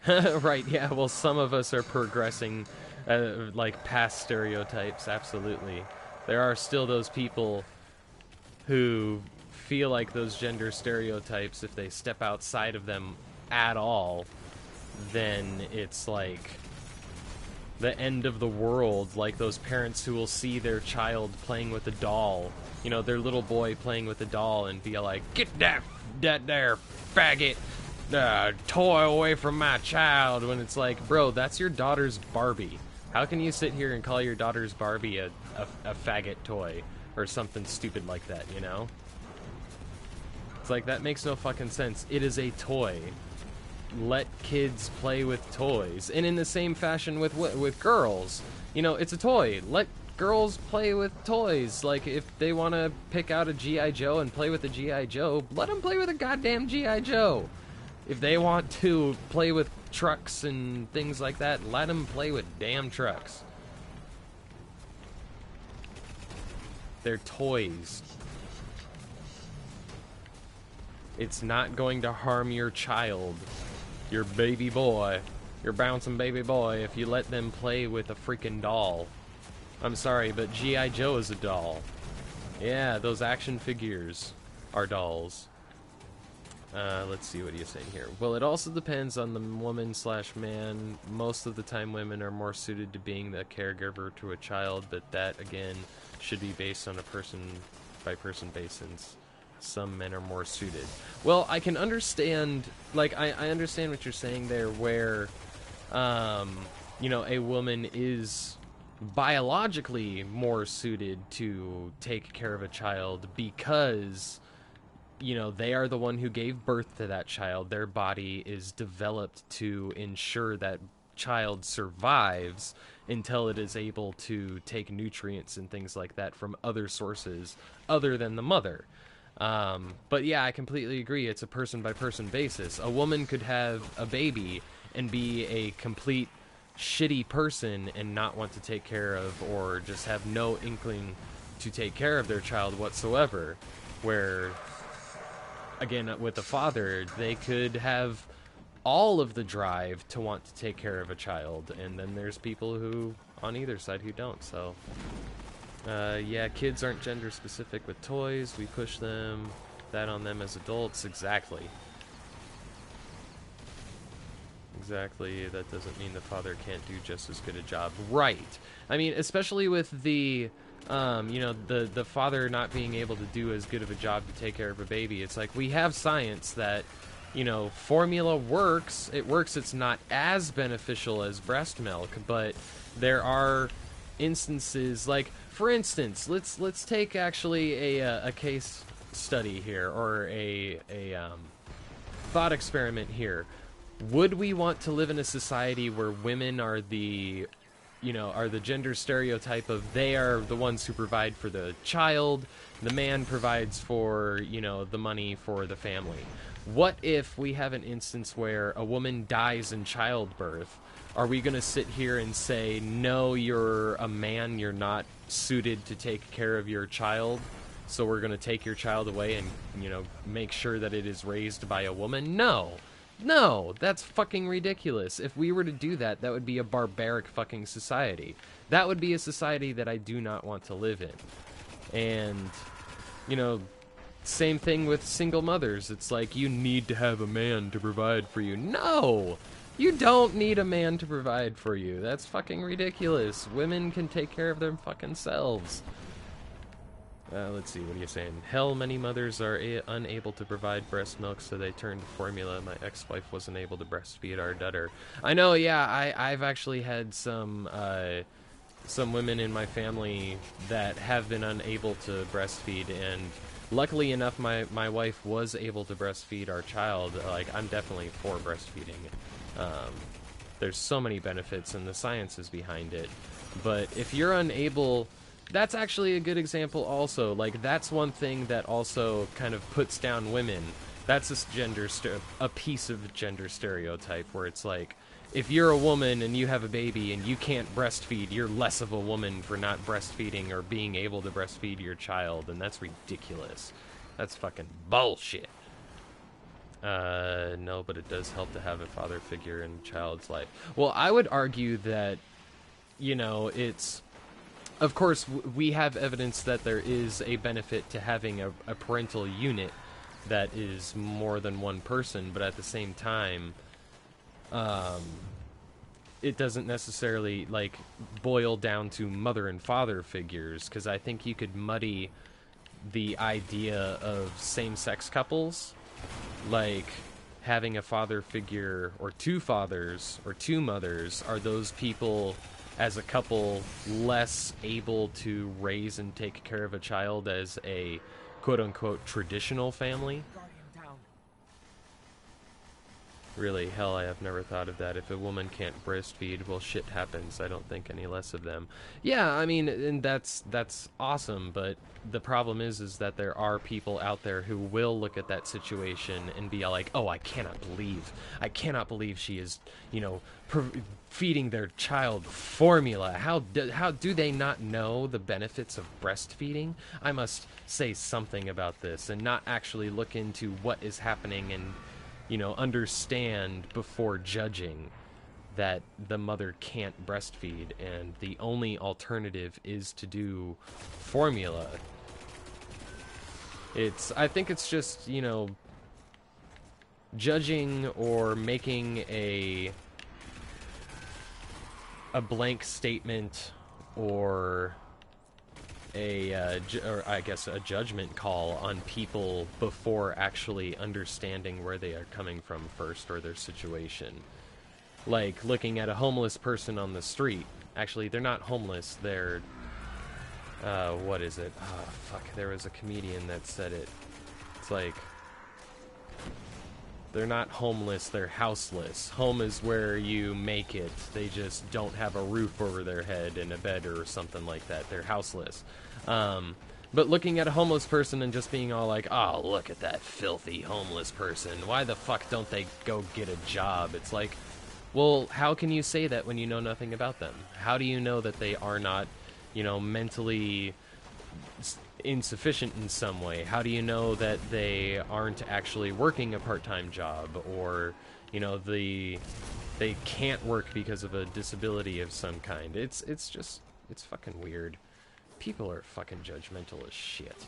Right, yeah, well, some of us are progressing, like, past stereotypes, absolutely. There are still those people who feel like those gender stereotypes, if they step outside of them at all, then it's like the end of the world, like those parents who will see their child playing with a doll, you know, their little boy playing with a doll and be like, get that there faggot toy away from my child, when it's like, bro, that's your daughter's Barbie. How can you sit here and call your daughter's Barbie a faggot toy or something stupid like that, you know? It's like, that makes no fucking sense. It is a toy. Let kids play with toys. And in the same fashion with girls, you know, it's a toy. Let girls play with toys. Like, if they want to pick out a G.I. Joe and play with a G.I. Joe, let them play with a goddamn G.I. Joe. If they want to play with trucks and things like that, let them play with damn trucks. They're toys. It's not going to harm your child, your baby boy, your bouncing baby boy, if you let them play with a freaking doll. I'm sorry, but G.I. Joe is a doll. Yeah, those action figures are dolls. Let's see, what are you saying here? Well, it also depends on the woman/man. Most of the time women are more suited to being the caregiver to a child, but that, again, should be based on a person person-by-person basis. Some men are more suited. Well, I can understand, like, I understand what you're saying there, where, you know, a woman is biologically more suited to take care of a child because, you know, they are the one who gave birth to that child. Their body is developed to ensure that child survives until it is able to take nutrients and things like that from other sources other than the mother. But yeah, I completely agree. It's a person-by-person basis. A woman could have a baby and be a complete shitty person and not want to take care of, or just have no inkling to take care of their child whatsoever. Where, again, with a father, they could have all of the drive to want to take care of a child, and then there's people who, on either side, who don't, so... yeah, kids aren't gender specific with toys. We push that on them as adults. Exactly. Exactly. That doesn't mean the father can't do just as good a job. Right. I mean, especially with the, you know, the father not being able to do as good of a job to take care of a baby. It's like, we have science that, you know, formula works. It works. It's not as beneficial as breast milk, but there are instances, like, for instance, let's take actually a case study here, or a thought experiment here. Would we want to live in a society where women are the, you know, are the gender stereotype of they are the ones who provide for the child, the man provides for, you know, the money for the family? What if we have an instance where a woman dies in childbirth? Are we going to sit here and say, no, you're a man, you're not suited to take care of your child, so we're going to take your child away and, you know, make sure that it is raised by a woman? No. No, that's fucking ridiculous. If we were to do that, that would be a barbaric fucking society. That would be a society that I do not want to live in. And, you know, same thing with single mothers. It's like, you need to have a man to provide for you. No! You don't need a man to provide for you. That's fucking ridiculous. Women can take care of their fucking selves. Let's see, what are you saying? Hell, many mothers are unable to provide breast milk, so they turn to formula. My ex-wife wasn't able to breastfeed our daughter. I know, yeah, I've actually had some women in my family that have been unable to breastfeed, and luckily enough, my wife was able to breastfeed our child. Like, I'm definitely for breastfeeding. There's so many benefits, and the science is behind it. But if you're unable... That's actually a good example also. Like, that's one thing that also kind of puts down women. That's a piece of gender stereotype, where it's like, if you're a woman and you have a baby and you can't breastfeed, you're less of a woman for not breastfeeding or being able to breastfeed your child, and that's ridiculous. That's fucking bullshit. No, but it does help to have a father figure in a child's life. Well, I would argue that, you know, it's... Of course, we have evidence that there is a benefit to having a parental unit that is more than one person, but at the same time, it doesn't necessarily, like, boil down to mother and father figures, because I think you could muddy the idea of same-sex couples, like having a father figure, or two fathers, or two mothers. Are those people... as a couple, less able to raise and take care of a child as a quote-unquote traditional family? Really, hell, I have never thought of that. If a woman can't breastfeed, well, shit happens. I don't think any less of them. Yeah, I mean, and that's awesome, but the problem is that there are people out there who will look at that situation and be like, oh, I cannot believe she is, you know, feeding their child formula. How do they not know the benefits of breastfeeding? I must say something about this and not actually look into what is happening and, you know, understand before judging that the mother can't breastfeed and the only alternative is to do formula. I think it's just, you know, judging or making a blank statement or or I guess a judgment call on people before actually understanding where they are coming from first or their situation. Like looking at a homeless person on the street. Actually, they're not homeless. They're what is it? Oh, fuck. There was a comedian that said it. It's like, they're not homeless, they're houseless. Home is where you make it. They just don't have a roof over their head and a bed or something like that. They're houseless. But looking at a homeless person and just being all like, oh, look at that filthy homeless person. Why the fuck don't they go get a job? It's like, well, how can you say that when you know nothing about them? How do you know that they are not, you know, mentally insufficient in some way? How do you know that they aren't actually working a part-time job, or, you know, they can't work because of a disability of some kind? It's fucking weird. People are fucking judgmental as shit.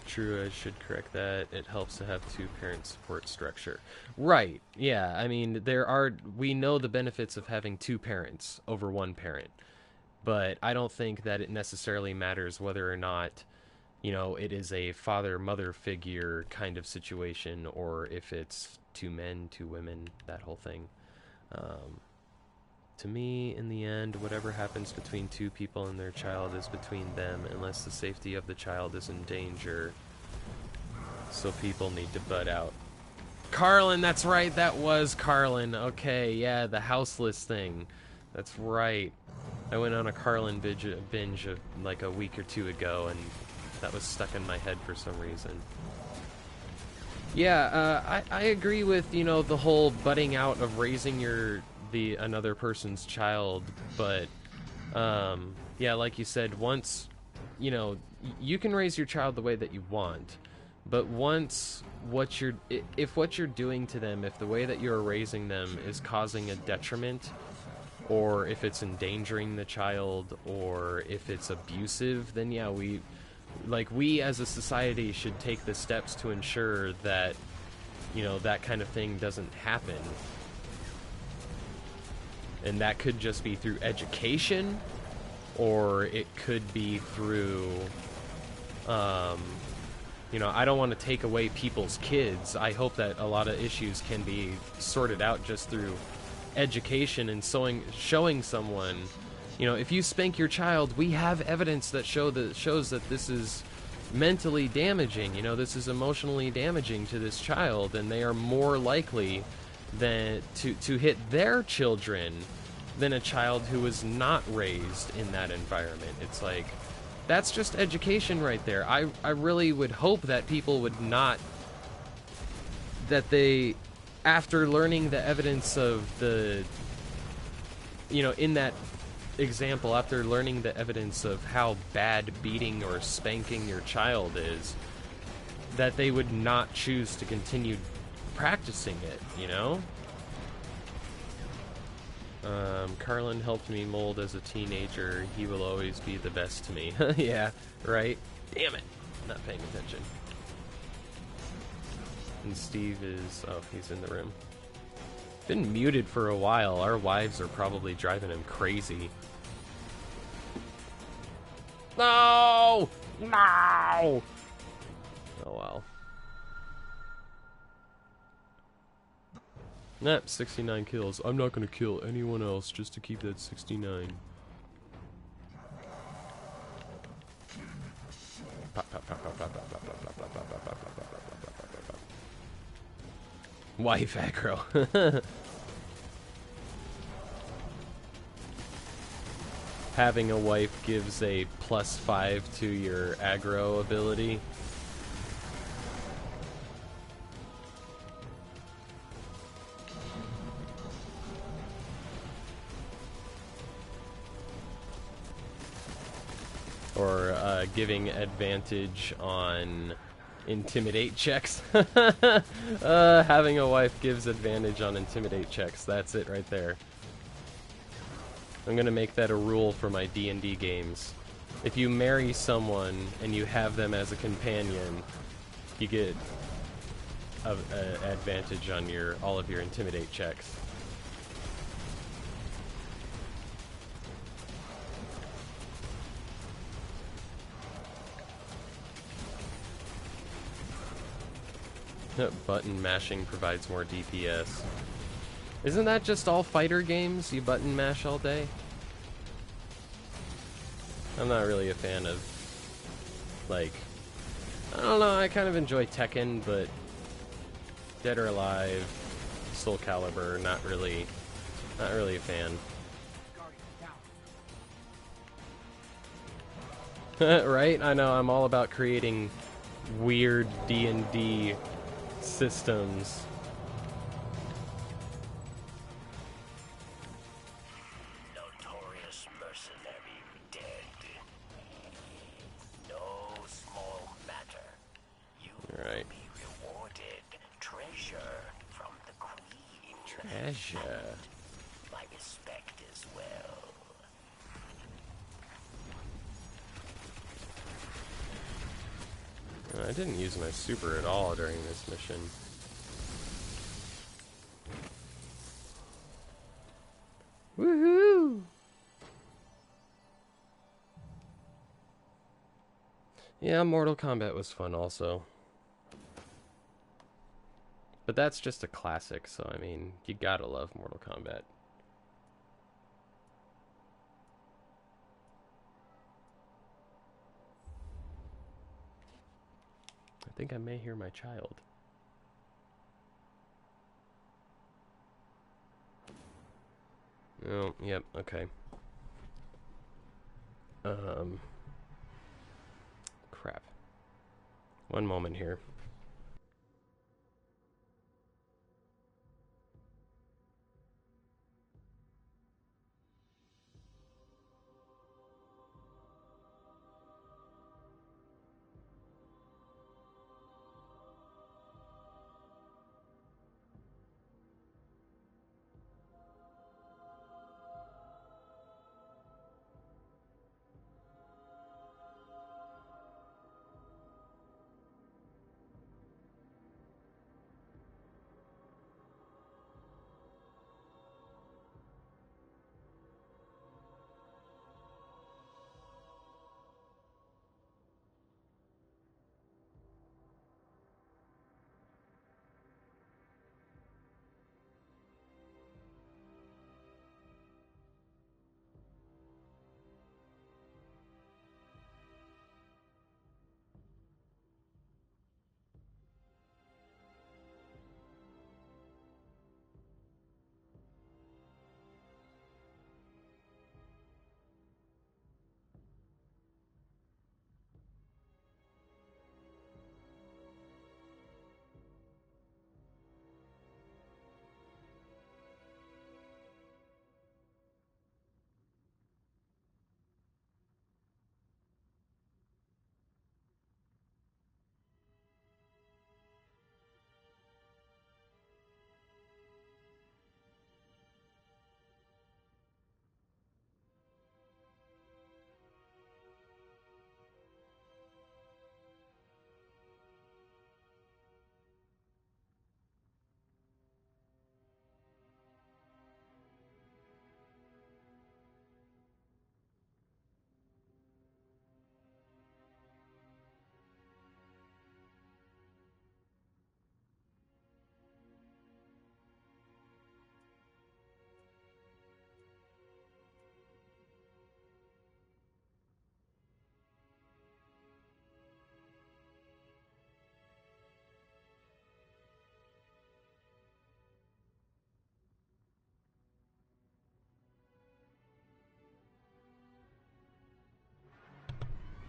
True, I should correct that. It helps to have two-parent support structure. Right, yeah, I mean, we know the benefits of having two parents over one parent, but I don't think that it necessarily matters whether or not, you know, it is a father-mother figure kind of situation, or if it's two men, two women, that whole thing. To me, in the end, whatever happens between two people and their child is between them, unless the safety of the child is in danger. So people need to butt out. Carlin, that's right, that was Carlin. Okay, yeah, the houseless thing. That's right. I went on a Carlin binge of like a week or two ago, and that was stuck in my head for some reason. Yeah, I agree with, you know, the whole butting out of raising another person's child, but yeah, like you said, once, you know, you can raise your child the way that you want, but once if what you're doing to them, if the way that you're raising them is causing a detriment, or if it's endangering the child, or if it's abusive, then yeah, we as a society should take the steps to ensure that, you know, that kind of thing doesn't happen. And that could just be through education, or it could be through, you know, I don't want to take away people's kids. I hope that a lot of issues can be sorted out just through education and showing someone, you know, if you spank your child, we have evidence that shows that this is mentally damaging, you know, this is emotionally damaging to this child, and they are more likely than to hit their children than a child who was not raised in that environment. It's like, that's just education right there. I really would hope that people would not, that they, after learning the evidence of the, you know, in that example, after learning the evidence of how bad beating or spanking your child is, that they would not choose to continue practicing it, you know? Carlin helped me mold as a teenager. He will always be the best to me. Yeah, right? Damn it. Not paying attention. And Steve is... oh, he's in the room. Been muted for a while. Our wives are probably driving him crazy. No! No! Oh, well. Nah, 69 kills. I'm not gonna kill anyone else just to keep that 69. Wife aggro. Having a wife gives a +5 to your aggro ability. Or giving advantage on intimidate checks. Having a wife gives advantage on intimidate checks. That's it right there. I'm gonna make that a rule for my D&D games. If you marry someone and you have them as a companion, you get an advantage on all of your intimidate checks. Button mashing provides more DPS. Isn't that just all fighter games? You button mash all day? I'm not really a fan of, like, I don't know, I kind of enjoy Tekken, but Dead or Alive, Soul Calibur, not really a fan. Right? I know, I'm all about creating weird D&D systems. Notorious mercenary dead. No small matter. You Right. will be rewarded treasure from the queen. Treasure. My respect as well. I didn't use my super at all during this mission. Woohoo! Yeah, Mortal Kombat was fun also. But that's just a classic, so I mean, you gotta love Mortal Kombat. I think I may hear my child. Oh, yep, okay. Crap. One moment here.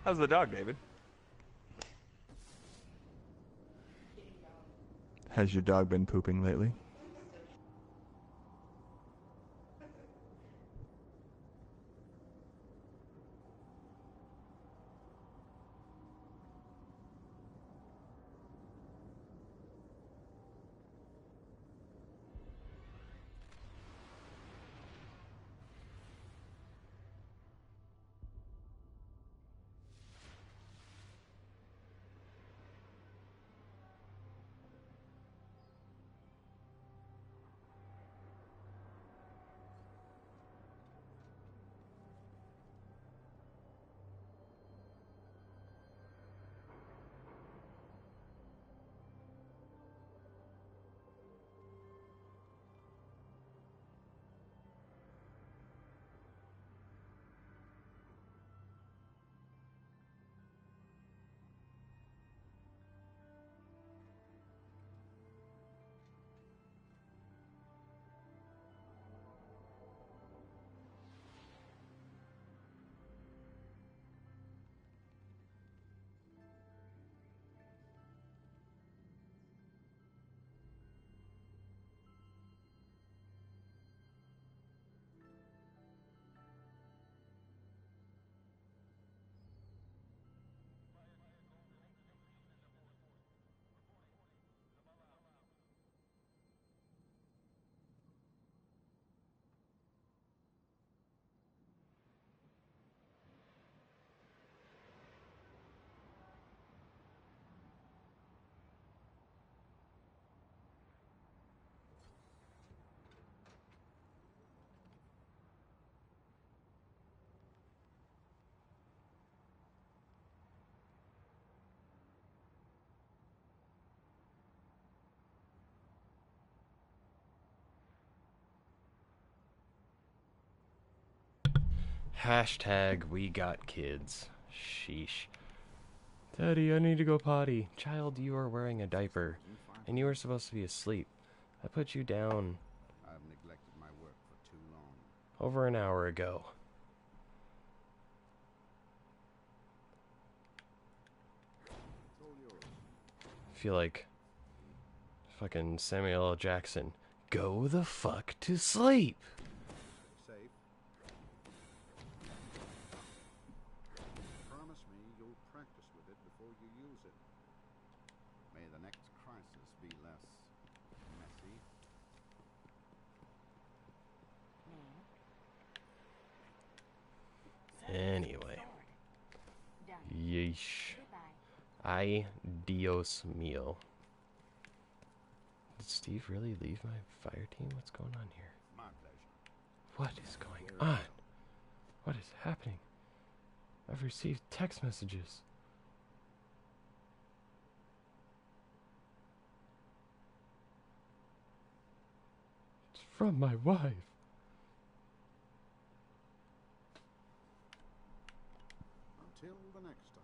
How's the dog, David? Has your dog been pooping lately? Hashtag we got kids. Sheesh. Daddy, I need to go potty. Child, you are wearing a diaper, and you were supposed to be asleep. I put you down I've neglected my work for too long. over an hour ago. It's all yours. I feel like fucking Samuel L. Jackson. Go the fuck to sleep. Safe. Promise me you'll practice with it before you use it. May the next crisis be less messy. Anyway. Yeesh. Ay, Dios mío. Did Steve really leave my fire team? What's going on here? My pleasure. What is going on? What is happening? I've received text messages. It's from my wife. Until the next time.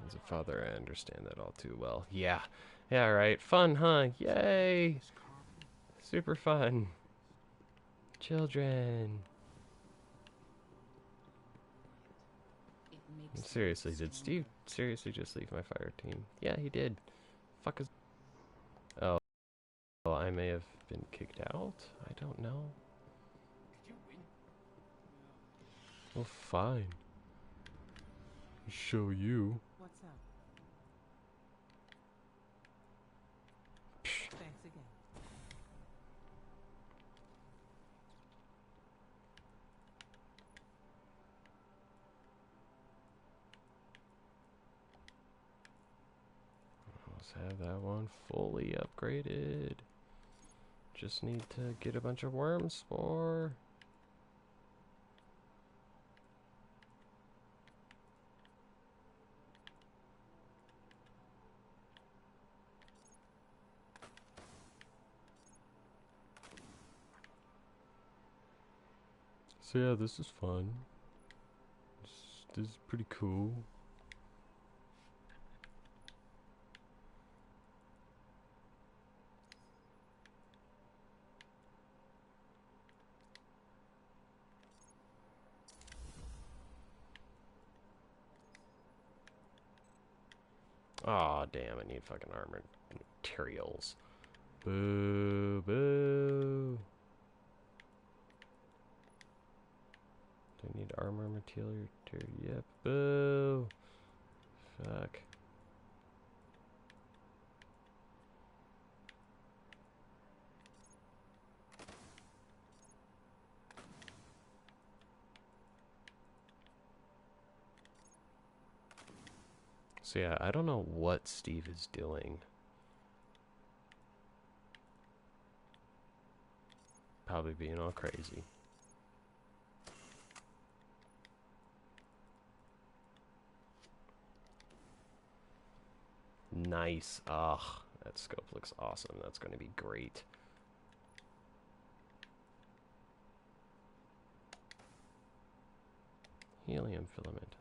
As a father, I understand that all too well. Yeah. Yeah, right. Fun, huh? Yay! Super fun. Children. Seriously, did Steve seriously just leave my fire team? Yeah, he did. Fuck is... Oh. Well, I may have been kicked out? I don't know. Did you win? Well, fine. Show you. What's up? Psh. Thanks again. Let's have that one fully upgraded. Just need to get a bunch of worm spore. So yeah, this is fun. This is pretty cool. Aw, damn, I need fucking armored materials. Boo, boo. Do I need armor material? Yep, boo. Fuck. So yeah, I don't know what Steve is doing. Probably being all crazy. Nice. Ugh, that scope looks awesome. That's going to be great. Helium filament.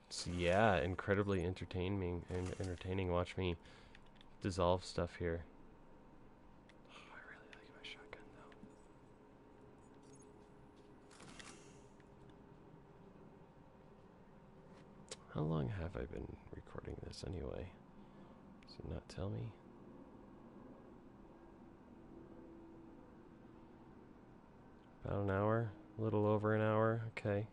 So yeah, incredibly entertaining. Watch me dissolve stuff here. Oh, I really like my shotgun though. How long have I been recording this anyway? Does it not tell me? About an hour? A little over an hour? Okay.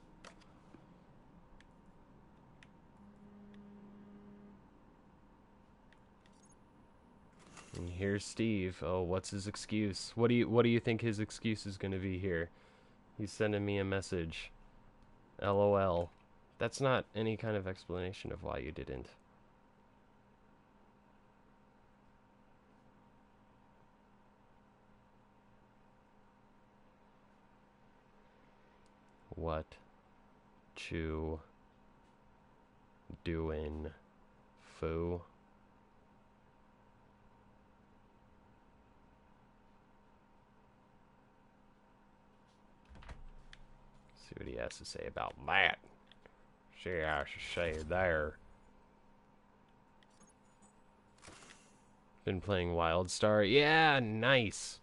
And here's Steve. Oh, what's his excuse? What do you think his excuse is going to be here? He's sending me a message. LOL. That's not any kind of explanation of why you didn't. What you doing, foo? See what he has to say about that. See what I have to say there. Been playing WildStar. Yeah, nice.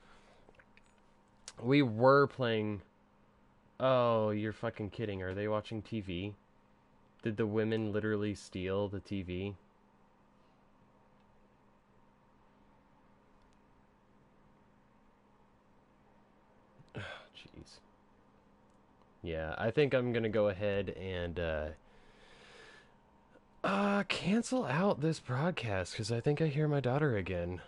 We were playing... Oh, you're fucking kidding. Are they watching TV? Did the women literally steal the TV? Jeez. Yeah, I think I'm gonna go ahead and cancel out this broadcast because I think I hear my daughter again.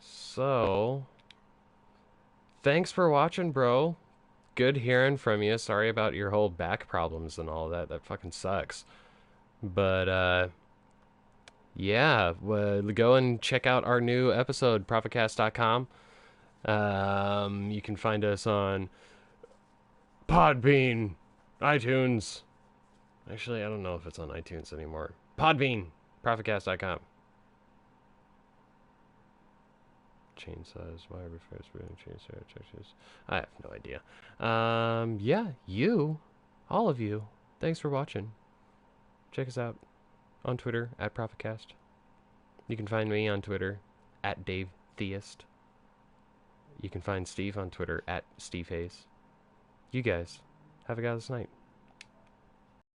So, thanks for watching, bro. Good hearing from you. Sorry about your whole back problems and all that. That fucking sucks. But, yeah, go and check out our new episode, prophetcast.com. You can find us on Podbean, iTunes. Actually, I don't know if it's on iTunes anymore. Podbean, prophetcast.com. Chainsaws, why refers to chainsaw churches? I have no idea. Yeah, all of you, thanks for watching. Check us out on Twitter at Prophetcast. You can find me on Twitter at DaveTheist. You can find Steve on Twitter at SteveHayes. You guys, have a godless night.